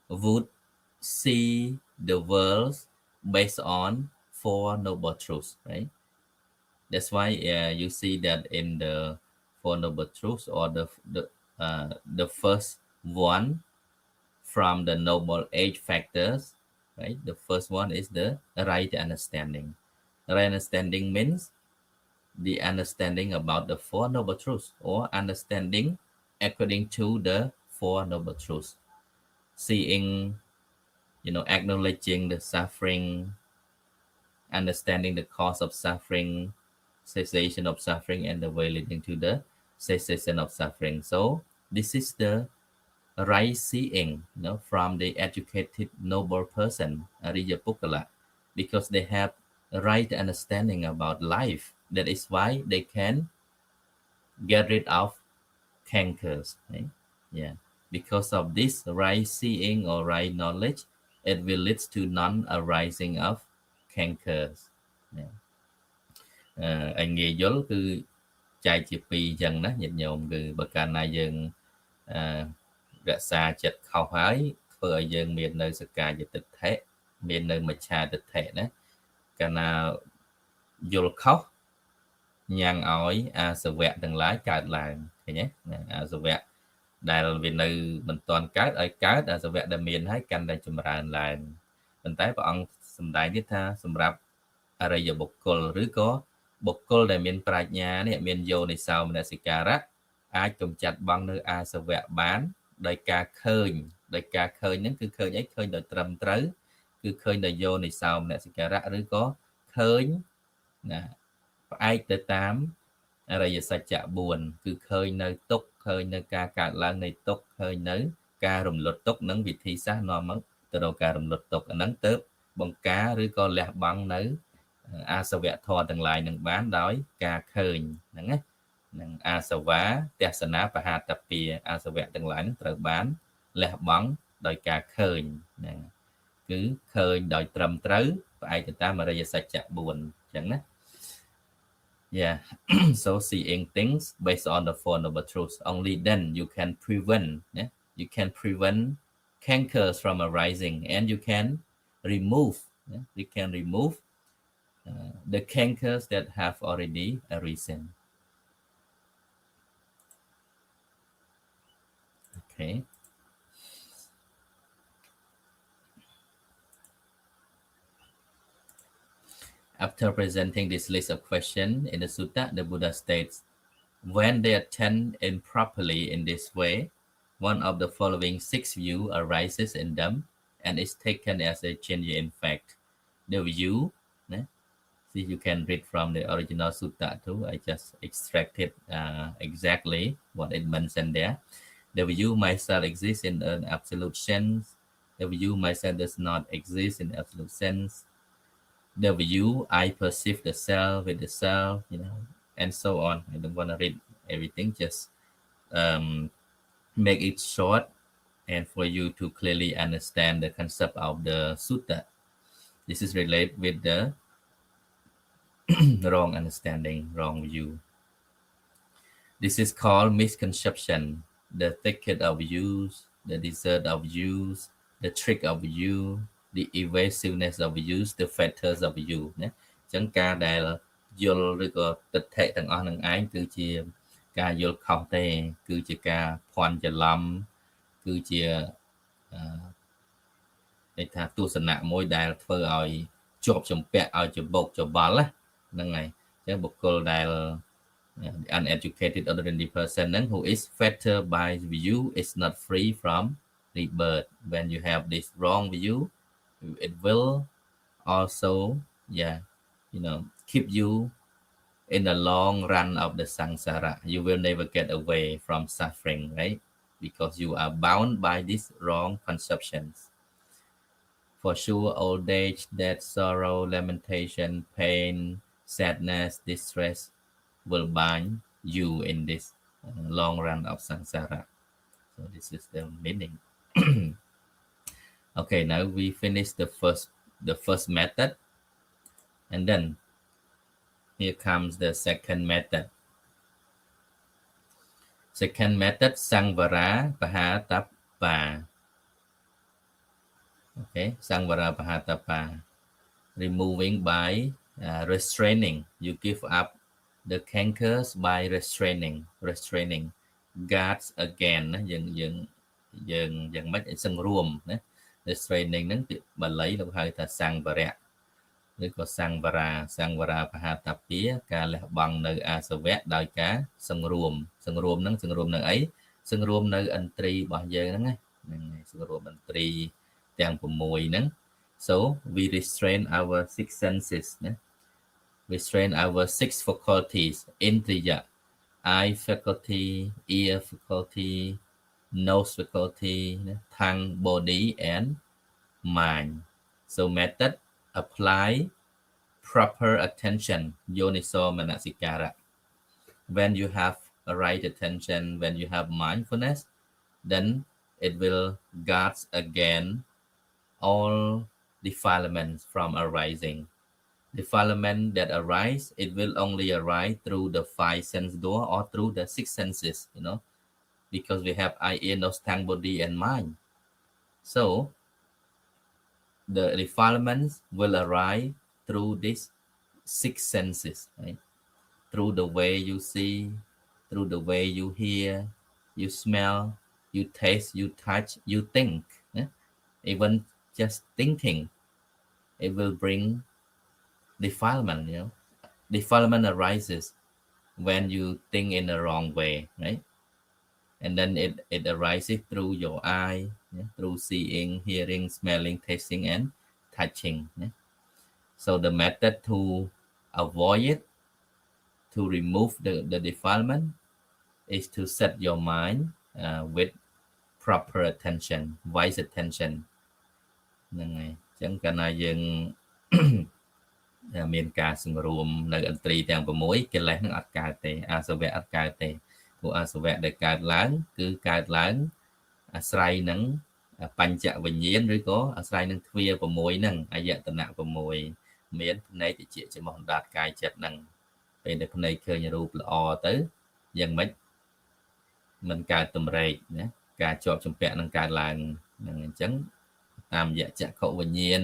would see the world based on 4 noble truths, right? That's why you see that in the 4 noble truths, or the first one from the noble 8 factors. Right, the first one is the right understanding. Right understanding means the understanding about the 4 noble truths, or understanding according to the 4 noble truths. Seeing, acknowledging the suffering, understanding the cause of suffering, cessation of suffering and the way leading to the cessation of suffering. So this is the right seeing, from the educated noble person, Ariya Pukala, because they have a right understanding about life. That is why they can get rid of cankers, right? Yeah, because of this right seeing or right knowledge, it will lead to non-arising of cankers. Yeah. anh ngheយល់គឺចែកជាពីរអញ្ចឹងណាញាតិញោមគឺបើកាលណាយើងរក្សាចិត្តខុសហើយធ្វើឲ្យយើងមាននៅសកាយតិដ្ឋិមាននៅមច្ឆាទិដ្ឋិណាកាលណាយល់ខុសញ៉ាំងឲ្យអាសវៈទាំងឡាយកើតឡើងឃើញទេអាសវៈដែលវានៅមិនទាន់កើតឲ្យកើតអាសវៈដែលមានហើយកាន់តែចម្រើនឡើងប៉ុន្តែព្រះអង្គសម្ដែងទៀតថាសម្រាប់អរិយបុគ្គលឬក៏បុគ្គលដែលមានប្រាជ្ញានេះមានយោនិសោមនសិការៈអាចកំចាត់បងនៅអាសវៈបានដោយការឃើញហ្នឹងគឺឃើញអីឃើញដោយត្រឹមត្រូវគឺឃើញដោយយោនិសោមនសិការៈឬក៏ឃើញណាផ្អែកទៅតាមអរិយសច្ចៈ4គឺឃើញនៅទុក្ខឃើញនៅការកើតឡើងនៃទុក្ខឃើញនៅការរំលត់ទុក្ខនិងវិធីសាស្ត្រនាំមកទៅដល់ការរំលត់ទុក្ខអាហ្នឹងទៅបង្ការឬក៏លះបង់នៅអាសវៈធម៌ទាំងឡាយនឹងបានដោយការឃើញហ្នឹងណានឹងអាសវាទស្សនាបហតពាអាសវៈទាំងឡាយនឹងត្រូវបានលះបង់ដោយការឃើញហ្នឹងគឺឃើញដោយត្រឹមត្រូវផ្អែកទៅតាមអរិយសច្ចៈ4អញ្ចឹងណា Yeah. So seeing things based on the Four Noble Truths, only then you can prevent, you can prevent cankers from arising, and you can remove, the cankers that have already arisen. Okay. After presenting this list of questions in the sutta, the Buddha states, when they attend improperly in this way, one of the following 6 views arises in them and is taken as a genuine fact. The view, see, you can read from the original sutta too. I just extracted exactly what it mentioned there. The view myself exists in an absolute sense. The view myself does not exist in absolute sense. The view I perceive the self with the self, and so on. I don't want to read everything, just make it short and for you to clearly understand the concept of the sutta. This is related with the wrong understanding, wrong view. This is called misconception, the thicket of views, the desert of views, the trick of view, the evasiveness of views, the fetters of view ណាអញ្ចឹងការដែលយល់ឬក៏ទិដ្ឋិទាំងអស់នឹងឯងគឺជាការយល់ខុសទេគឺជាការភ័ន្តច្រឡំគឺជាន័យថាទស្សនៈមួយដែលធ្វើឲ្យជាប់ជំពាក់ឲ្យច្បុកច្បល់ហ្នឹងហើយអញ្ចឹងបុគ្គលដែល uneducated ordinary person ហ្នឹង who is fettered by view is not free from rebirth. When you have this wrong view, it will also keep you in the long run of the samsara. You will never get away from suffering, right? Because you are bound by these wrong conceptions. For sure, old age, death, sorrow, lamentation, pain, sadness, distress will bind you in this long run of samsara. So this is the meaning. Okay, now we finish the first method, and then here comes the second method. Second method, Sangvara Pahatapa. Okay, Sangvara Pahatapa, removing by restraining. You give up the cankers by restraining. Guards again. យើងមិនសង្រួមណា restraining ហ្នឹងពាក្យបាលីលោកហៅថាសង្វរៈឬក៏សង្វរាបហតពាការលះបង់នៅអាសវៈដោយការសង្រួមហ្នឹងសង្រួមនៅអីសង្រួមនៅឥន្ទ្រីរបស់យើងហ្នឹងហើយសង្រួមឥន្ទ្រីទាំង6ហ្នឹង so we restrain our 6 senses ណា restrain our 6 faculties, indriya, eye faculty, ear faculty, nose faculty, tongue, body, and mind. So method, apply proper attention, yoniso manasikara. When you have a right attention, when you have mindfulness, then it will guard against all defilements from arising. Defilement that arise, it will only arise through the 5 sense door or through the 6 senses, because we have eye, ear, nose, tongue, body, and mind. So the defilements will arise through these 6 senses, right? Through the way you see, through the way you hear, you smell, you taste, you touch, you think. Even just thinking, it will bring defilement. Defilement arises when you think in the wrong way, right? And then it arises through your eye, through seeing, hearing, smelling, tasting, and touching. So the method to avoid it, to remove the defilement, is to set your mind with proper attention, wise attention. ហ្នឹងហើយអញ្ចឹងកាលណាយើង មានការសង្រួមនៅឥន្ទ្រីទាំង6កិលេសនឹងអត់កើតទេអាសវៈអត់កើតទេព្រោះអាសវៈដែលកើតឡើងគឺកើតឡើងអាស្រ័យនឹងបញ្ចវិញ្ញាណឬក៏អាស្រ័យនឹងទ្វារ6ហ្នឹងអាយតនៈ6មានភ្នែកតិចជាមហណ្ដាតកាយចិត្តហ្នឹងពេលដែលភ្នែកឃើញរូបល្អទៅយ៉ាងម៉េចមិនកើតតម្រេកណាការជាប់ជំពាក់នឹងកើតឡើងហ្នឹងអញ្ចឹងតាមរយៈចក្ខុវិញ្ញាណ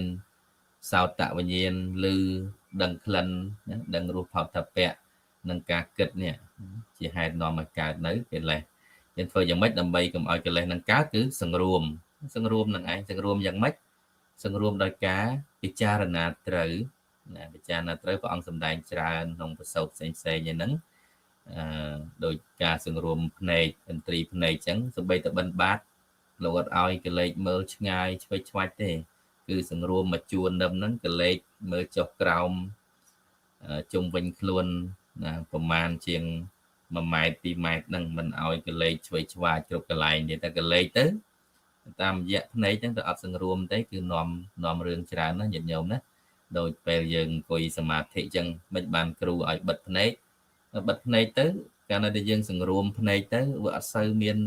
សោតវិញ្ញាណឮដឹងក្លិនដឹងរសផតភៈនិងការគិតនេះជាហេតុនាំឲ្យកើតនៅកិលេសយើងធ្វើយ៉ាងម៉េចដើម្បីកុំឲ្យកិលេសនឹងកើតគឺសង្រួមនឹងឯងសង្រួមយ៉ាងម៉េចសង្រួមដោយការពិចារណាត្រូវណាពិចារណាត្រូវព្រះអង្គសម្ដែងច្រើនក្នុងប្រសូតផ្សេងៗហ្នឹងដោយការសង្រួមភ្នែកឥន្ទ្រីភ្នែកអញ្ចឹងសម្បីតែបិណ្ឌបាតលោកអត់ឲ្យកិលេសមើលឆ្ងាយឆ្វេងឆ្វាច់ទេគឺសង្រួមមកជួននឹមហ្នឹងកិលេសមើលចុះក្រោមជុំវិញខ្លួនណាប្រមាណជាង1ម៉ែត្រ2ម៉ែត្រហ្នឹងមិនឲ្យកិលេសឆ្វេងឆ្វាយគ្រប់កន្លែងទេតែកិលេសទៅតាមរយៈភ្នែកហ្នឹងទៅអត់សង្រួមទេគឺនាំរឿងច្រើនណាញាតិញោមណាដោយពេលយើងអង្គុយសមាធិអញ្ចឹងមិនបានគ្រូឲ្យបិទភ្នែកទៅកាលណាដែលយើងសង្រួមភ្នែកទៅវាអត់សូវមាន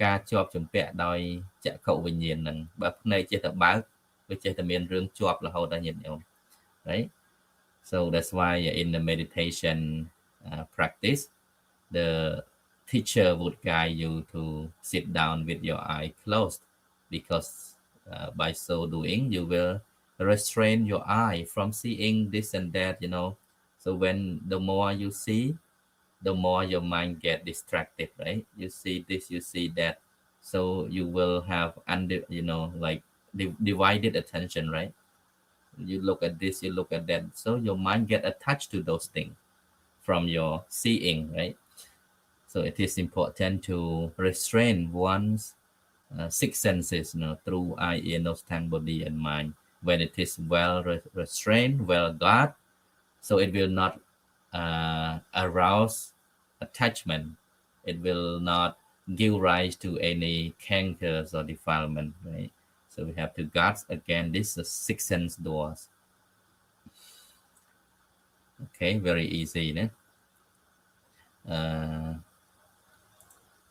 ការជាប់ជំពាក់ដោយចក្ខុវិញ្ញាណហ្នឹងបើភ្នែកចេះតែបើកវាចេះតែមានរឿងជាប់រហូតដល់ញាតិញោម right so that's why in the meditation practice the teacher would guide you to sit down with your eye closed because by so doing you will restrain your eye from seeing this and that so when the more you see the more your mind get distracted, right? You see this, you see that. So you will have like divided attention, right? You look at this, you look at that. So your mind get attached to those things from your seeing, right? So it is important to restrain one's 6 senses, through eye, ear, nose, tongue, body, and mind. When it is well restrained, well guarded, so it will not arouse attachment. It will not give rise to any cankers or defilement, right? So we have to guard again this 6 sense doors. Okay, very easy,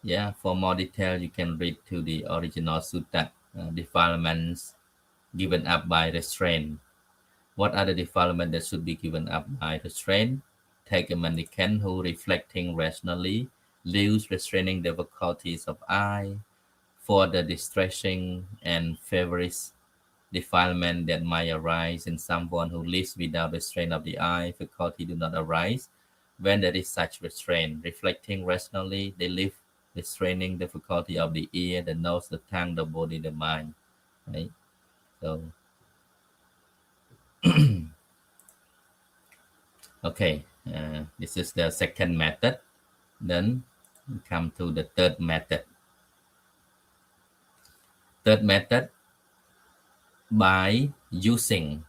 yeah, for more detail you can read to the original sutta, defilements given up by restraint. What are the defilements that should be given up by restraint? Take a mendicant who, reflecting rationally, lives restraining the faculties of eye for the distressing and favorites defilement that might arise in someone who lives without restraint of the eye faculty do not arise. When there is such restraint, reflecting rationally, they live restraining the faculty of the ear, the nose, the tongue, the body, the mind. Right? So okay, this is the second method. Then we come to the third method. Third method, by using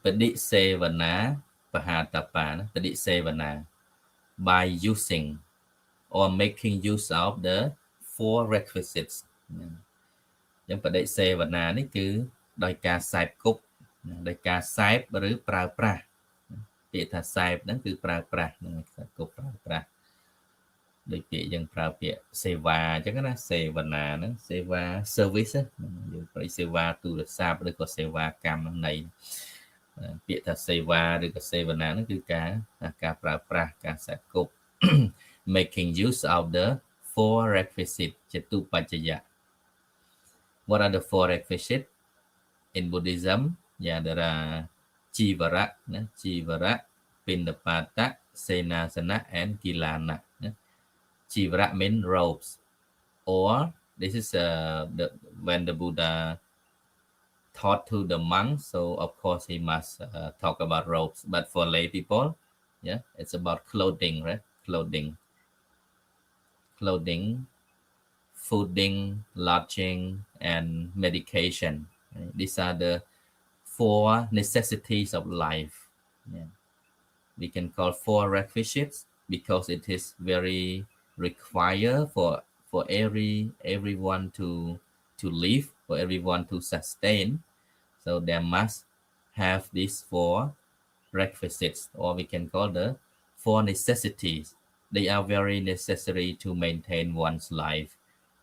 Padisevana pahatapa disavana by using or making use of the four requisites ចឹងបដិសេវនានេះគឺដោយការសែបគប់ដោយការសែបឬប្រើប្រាស់ពាក្យថាសែបហ្នឹងគឺប្រើប្រាស់សែបគប់ប្រើប្រាស់ដូចពាក្យយើងប្រើពាក្យសេវាអញ្ចឹងណាសេវនាហ្នឹងសេវា service យើងប្រើសេវាទូរស័ព្ទឬក៏សេវាកម្មនៃពាក្យថាសេវាឬក៏សេវនាហ្នឹងគឺការប្រើប្រាស់ការសែបគប់ making use of the four requisite ចតុបច្ចយៈ What are the four requisites in Buddhism? Yeah, there are Jivara, Jivara, Pindapata, Senasana, and Kilana. Jivara means robes, or this is when the Buddha taught to the monks. So of course he must talk about robes. But for lay people, yeah, it's about clothing, right? Clothing, fooding, lodging, and medication. Right? These are the four necessities of life. Yeah. We can call four requisites because it is very required for everyone to live, for everyone to sustain. So there must have these four requisites, or we can call the four necessities. They are very necessary to maintain one's life.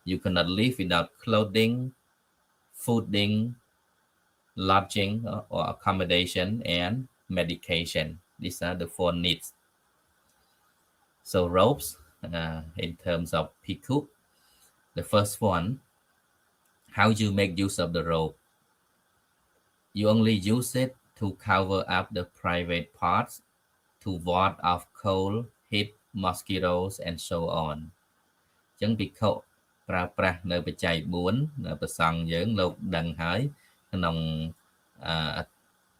You cannot live without clothing, fooding, lodging or accommodation, and medication. These are the four needs. So robes, in terms of Bhikkhu, the first one, how you make use of the robe? You only use it to cover up the private parts, to ward off cold, heat, mosquitoes, and so on. ចឹងភិក្ខុប្រើប្រាស់នៅបច្ច័យ4ប្រសង់យើងលោកដឹងហើយក្នុង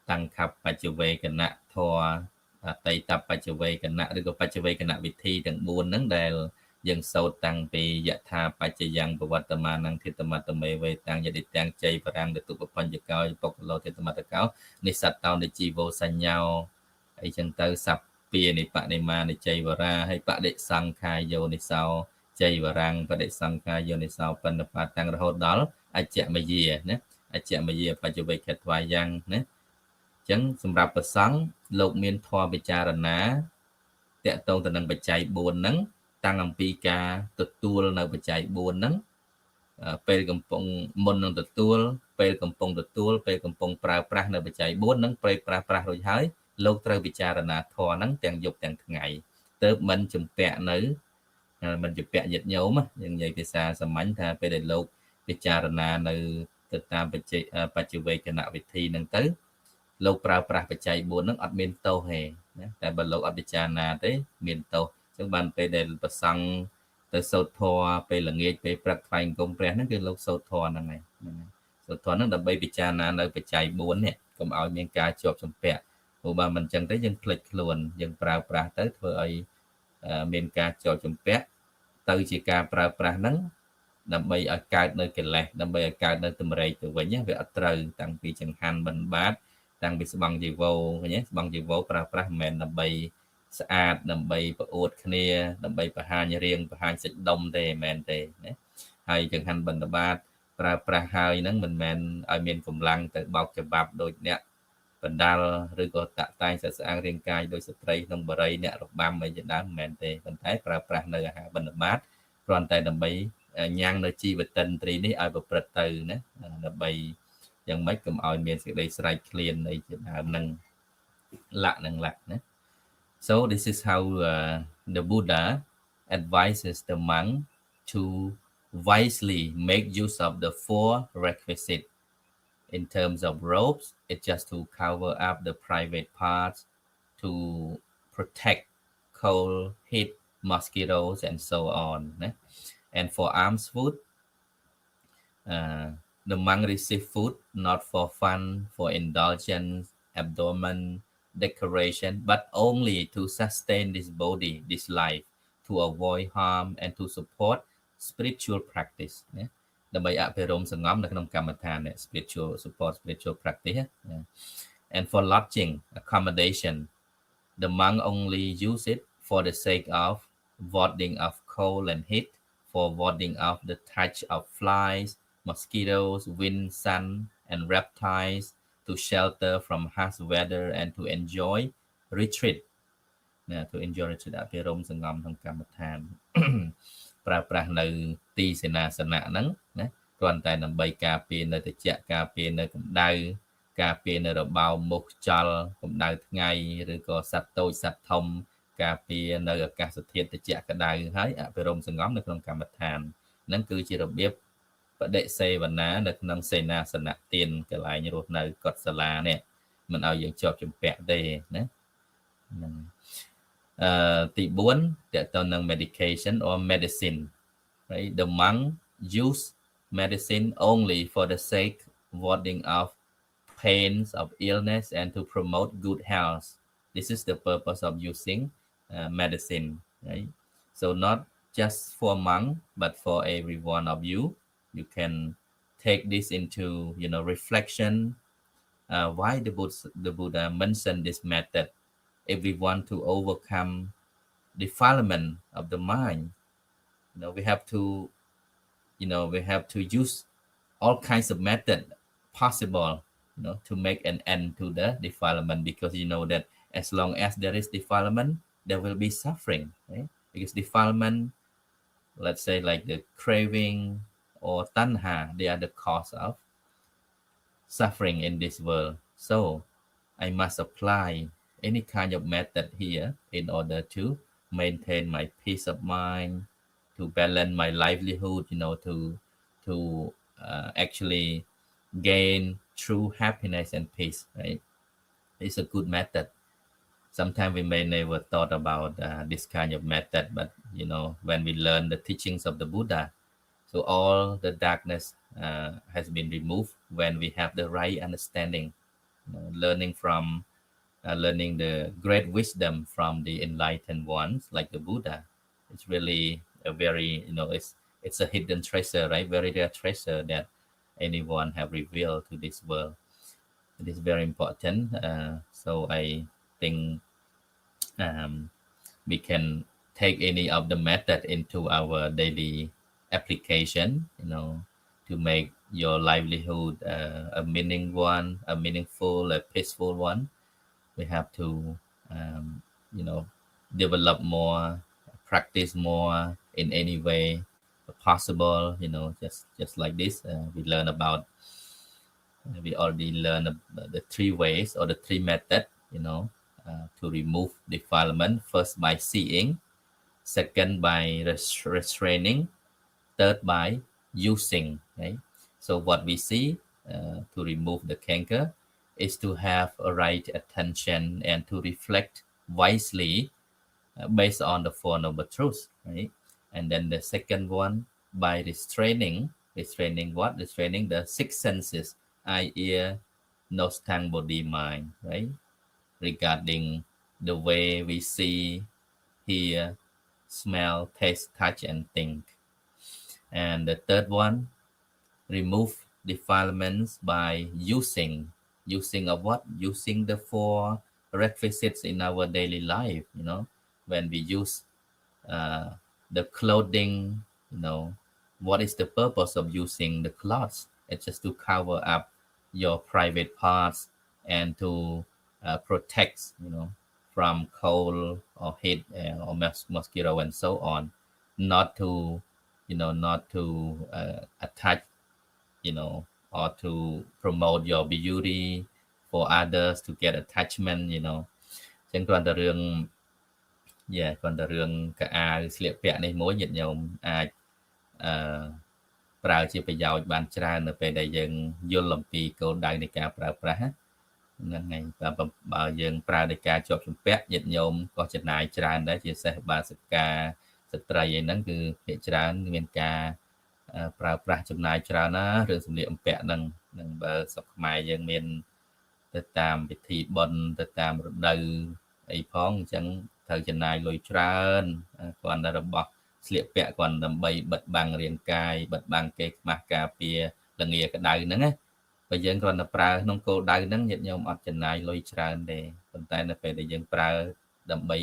តង្ឃបច្ចវេកណៈធម៌អតីតបច្ចវេកណៈឬក៏បច្ចវេកណៈវិធីទាំង4ហ្នឹងដែលយើងសូត្រតាំងពីយថាបច្ចយ៉ាងប្រវត្តិមានឹងធិតមតមេវេតាំងយតិទាំងជ័យបរាំងទទុបបញ្ញកោពុកលោធិតមតកោនិសត្តោនិជីវោសញ្ញោអីចឹងទៅសព្ពានិបនិមានិជ័យវរាហើយបដិសង្ខាយោនិសោជ័យវរាំងបដិសង្ខាយោនិសោបណ្ឌបាតាំងរហូតដល់អច្ចមយាណាអច្ចមយាបច្ចវេកថ្វាយ៉ាងណាចឹងសម្រាប់ប្រសង់លោកមានធម៌ពិចារណាតកតងទៅនឹងបច្ច័យ4ហ្នឹងតាំងអំពីការទទួលនៅបច្ច័យ4ហ្នឹងពេលកំពុងមុននឹងទទួលពេលកំពុងទទួលពេលកំពុងប្រើប្រាស់នៅបច្ច័យ4ហ្នឹងពេលប្រើប្រាស់រួចហើយលោកត្រូវពិចារណាធម៌ហ្នឹងទាំងយប់ទាំងថ្ងៃទើបមិនជំពាក់នៅមិនជំពាក់ញាតិញោមយើងនិយាយភាសាសាមញ្ញថាពេលដែលលោកពិចារណានៅទៅតាមបច្ចវេកណៈវិធីហ្នឹងទៅលោកប្រើប្រាស់បច្ច័យ4ហ្នឹងអត់មានទោសទេណាតែបើលោកអត់ពិចារណាទេមានទោសអញ្ចឹងបានពេលដែលប្រសង់ទៅសូត្រធម៌ពេលល្ងាចពេលព្រឹកថ្វាយអង្គមព្រះហ្នឹងគឺលោកសូត្រធម៌ហ្នឹងហើយសូត្រធម៌ហ្នឹងដើម្បីពិចារណានៅបច្ច័យ4នេះកុំឲ្យមានការជាប់ជំពាក់ព្រោះបើមិនអញ្ចឹងទេយើងភ្លេចខ្លួនយើងប្រើប្រាស់ទៅធ្វើឲ្យមានការជាប់ជំពាក់ទៅជាការប្រើប្រាស់ហ្នឹងដើម្បីឲ្យកើតនៅកិលេសដើម្បីឲ្យកើតនៅតម្រេកទៅវិញវាអត់ត្រូវតាំងពីចង្ហាន់បិណ្ឌបាតតាំងពីស្បង់ជីវោឃើញស្បង់ជីវោប្រើប្រាស់មិនមែនដើម្បីស្អាតដើម្បីប្រអួតគ្នាដើម្បីបង្ហាញរាងបង្ហាញសាច់ដុំទេមិនមែនទេណាហើយចង្ហាន់បិណ្ឌបាតប្រើប្រាស់ហើយហ្នឹងមិនមែនឲ្យមានកម្លាំងទៅបោកច្បាប់ដូចអ្នកបណ្ដាលឬក៏តាក់តែងសស្អាងរាងកាយដោយស្ត្រីក្នុងបរិយអ្នករបាំអីជាដើមមិនមែនទេប៉ុន្តែប្រើប្រាស់នៅអាហារបិណ្ឌបាតគ្រាន់តែដើម្បីញ៉ាំងនៅជីវតិនត្រីនេះឲ្យប្រព្រឹត្តទៅណាដើម្បីយ៉ាងម៉េចកុំឲ្យមានសេចក្តីស្រែកឃ្លានអីជាដើមហ្នឹងលក្ខនឹងលក្ខណា So this is how the Buddha advises the monk to wisely make use of the four requisites. In terms of robes, it's just to cover up the private parts, to protect cold, heat, mosquitoes, and so on. And for alms food, the monk receive food not for fun, for indulgence, abdomen, decoration, but only to sustain this body, this life, to avoid harm and to support spiritual practice. ដើម្បីអភិរមសង្ងំនៅក្នុងកម្មដ្ឋាន spiritual support spiritual practice and for lodging accommodation the monk only use it for the sake of warding off cold and heat, for warding off the touch of flies, mosquitoes, wind, sun, and reptiles, to shelter from harsh weather and to enjoy retreat. To enjoy retreat អភិរមសង្ងំក្នុងកម្មដ្ឋាន ប្រើប្រាស់នៅទីសេនាសនៈហ្នឹងណាគ្រាន់តែដើម្បីការពារនៅត្រជាក់ការពារនៅកម្ដៅការពារនៅរបោមមុខខ្យល់កម្ដៅថ្ងៃឬក៏សត្វតូចសត្វធំការពារនៅអាកាសធាតុត្រជាក់ក្ដៅហើយអភិរមសង្ងំនៅក្នុងកម្មដ្ឋានហ្នឹងគឺជារបៀបបដិសេវនានៅក្នុងសេនាសនៈទានកន្លែងរស់នៅកុដិសាលានេះមិនឲ្យយើងជាប់ជំពាក់ទេណាហ្នឹង ទី4 តើតើនឹង medication or medicine right the monk use medicine only for the sake warding off pains of illness and to promote good health this is the purpose of using medicine right so not just for monk but for every one of you you can take this into reflection why the Buddha mentioned this method if we want to overcome defilement of the mind we have to use all kinds of method possible to make an end to the defilement because that as long as there is defilement there will be suffering right because defilement let's say like the craving or tanha they are the cause of suffering in this world so I must apply any kind of method here in order to maintain my peace of mind, to balance my livelihood, to actually gain true happiness and peace, right? It's a good method. Sometimes we may never thought about this kind of method, but when we learn the teachings of the Buddha, so all the darkness has been removed when we have the right understanding, learning the great wisdom from the enlightened ones like the Buddha. It's really a very, it's a hidden treasure, right? Very rare treasure that anyone have revealed to this world. It is very important. So I think we can take any of the method into our daily application, to make your livelihood a meaningful, a peaceful one. We have to develop more, practice more in any way possible, just like this we already learned the 3 ways or the 3 methods to remove defilement. First by seeing, second by restraining, third by using, right? So what we see to remove the canker is to have a right attention and to reflect wisely based on the Four Noble Truths, right? And then the second one by restraining what? Restraining the 6 senses, eye, ear, nose, tongue, body, mind, right? Regarding the way we see, hear, smell, taste, touch, and think. And the third one, remove defilements by using of what? Using the 4 requisites in our daily life, when we use the clothing, what is the purpose of using the clothes? It's just to cover up your private parts and to protect, from cold or heat or mosquito and so on, not to attach, or to promote your beauty for others to get attachment, ចឹងគ្រាន់តែរឿងកៅអៅស្លៀកពាក់នេះមួយញាតិញោមអាចប្រើជាប្រយោជន៍បានច្រើននៅពេលដែលយើងយល់អំពីគោលដៅនៃការប្រើប្រាស់ហ្នឹងហើយបើយើងប្រើដោយការជាប់ជំពាក់ញាតិញោមក៏ចំណាយច្រើនដែរជាពិសេសបាសិកាស្ត្រីឯហ្នឹងគឺភាគច្រើនមានការប្រើប្រាស់ចំណាយច្រើនណារឿងសម្លៀកបំពាក់ហ្នឹងបើស្រុកខ្មែរយើងមានទៅតាមពិធីបុណ្យទៅតាមរដូវអីផងអញ្ចឹងត្រូវចំណាយលុយច្រើនគ្រាន់តែរបស់ស្លៀកពាក់គ្រាន់ដើម្បីបិទបាំងរាងកាយបិទបាំងគេខ្មាស់ការពារល្ងាក្តៅហ្នឹងណាបើយើងគ្រាន់តែប្រើក្នុងគោលដៅហ្នឹងញាតិញោមអត់ចំណាយលុយច្រើនទេប៉ុន្តែនៅពេលដែលយើងប្រើ ដើម្បី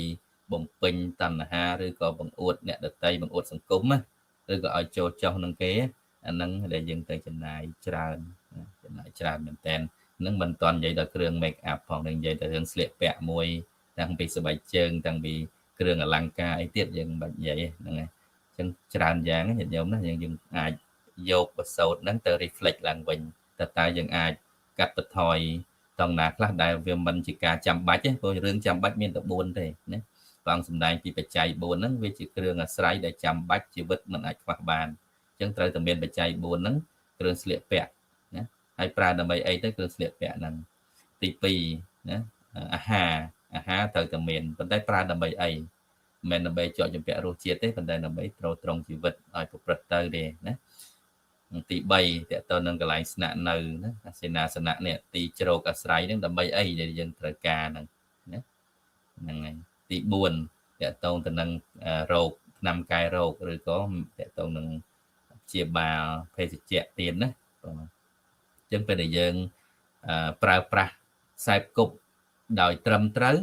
បំពេញតណ្ហាឬក៏បង្អួតអ្នកដតីបង្អួតសង្គមឬក៏ឲ្យចូលចោះនឹងគេអាហ្នឹងដែលយើងទៅចំណាយច្រើនមែនតើនឹងមិនតាន់និយាយដល់គ្រឿង make up ផងនឹងនិយាយដល់រឿងស្លៀកពាក់មួយតាំងពីស្បែកជើងតាំងពីគ្រឿងអលង្ការអីទៀតយើងមិនបាច់និយាយហ្នឹងហើយអញ្ចឹងច្រើនយ៉ាងញាតិញោមណាយើងអាចយកបសោតហ្នឹងទៅ reflect ឡើងវិញតើយើងអាចកាត់បន្ថយតង់ណាខ្លះដែលវាមិនជាការចាំបាច់ទេព្រោះរឿងចាំបាច់មានតែ4ទេណាព្រះអង្គសម្ដែងពីបច្ច័យ4ហ្នឹងវាជាគ្រឿងអាស្រ័យដែលចាំបាច់ជីវិតមិនអាចខ្វះបានអញ្ចឹងត្រូវតែមានបច្ច័យ4ហ្នឹងគ្រឿងស្លៀកពាក់ណាហើយប្រើដើម្បីអីទៅគ្រឿងស្លៀកពាក់ហ្នឹងទី2ណាអាហារត្រូវតែមានប៉ុន្តែប្រើដើម្បីអីមិនដើម្បីជាប់ជំពាក់រសជាតិទេប៉ុន្តែដើម្បីទ្រទ្រង់ជីវិតឲ្យប្រព្រឹត្តទៅទេណាទី3តើតើនឹងកន្លែងស្នាក់នៅណាសេនាសនៈនេះទីជ្រកអាស្រ័យហ្នឹងដើម្បីអីដែលយើងត្រូវការហ្នឹងណាហ្នឹងហើយទី4តើតើទៅនឹងរោគថ្នាំកែរោគឬក៏តើទៅនឹងព្យាបាលភេសជ្ជៈទៀតណាអញ្ចឹងពេលដែលយើងប្រើប្រាស់ខ្សែគប់ដោយត្រឹមត្រូវ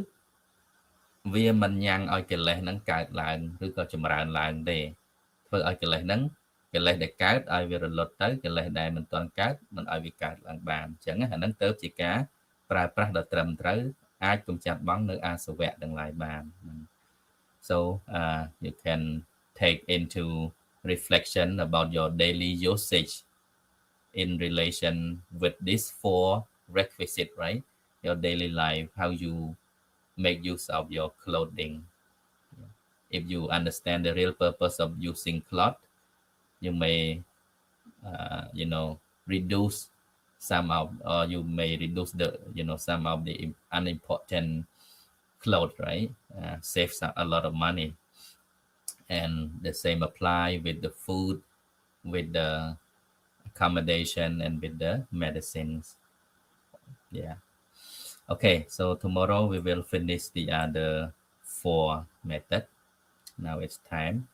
វាមិនញ៉ាំងឲ្យកិលេសហ្នឹងកើតឡើងឬក៏ចម្រើនឡើងទេធ្វើឲ្យកិលេសហ្នឹងកិលេសដែលកើតឲ្យវារលត់ទៅកិលេសដែលមិនទាន់កើតមិនឲ្យវាកើតឡើងបានអញ្ចឹងអាហ្នឹងទៅជាការប្រើប្រាស់ដ៏ត្រឹមត្រូវអាចកម្ចាត់បងនៅអាសវៈទាំងឡាយបាន so you can take into reflection about your daily usage in relation with these 4 requisites, right? Your daily life, how you make use of your clothing. If you understand the real purpose of using cloth, you may, reduce some of, or you may reduce the, some of the unimportant clothes, right? Save a lot of money. And the same apply with the food, with the accommodation, and with the medicines. Yeah. Okay, so tomorrow we will finish the other 4 methods. Now it's time.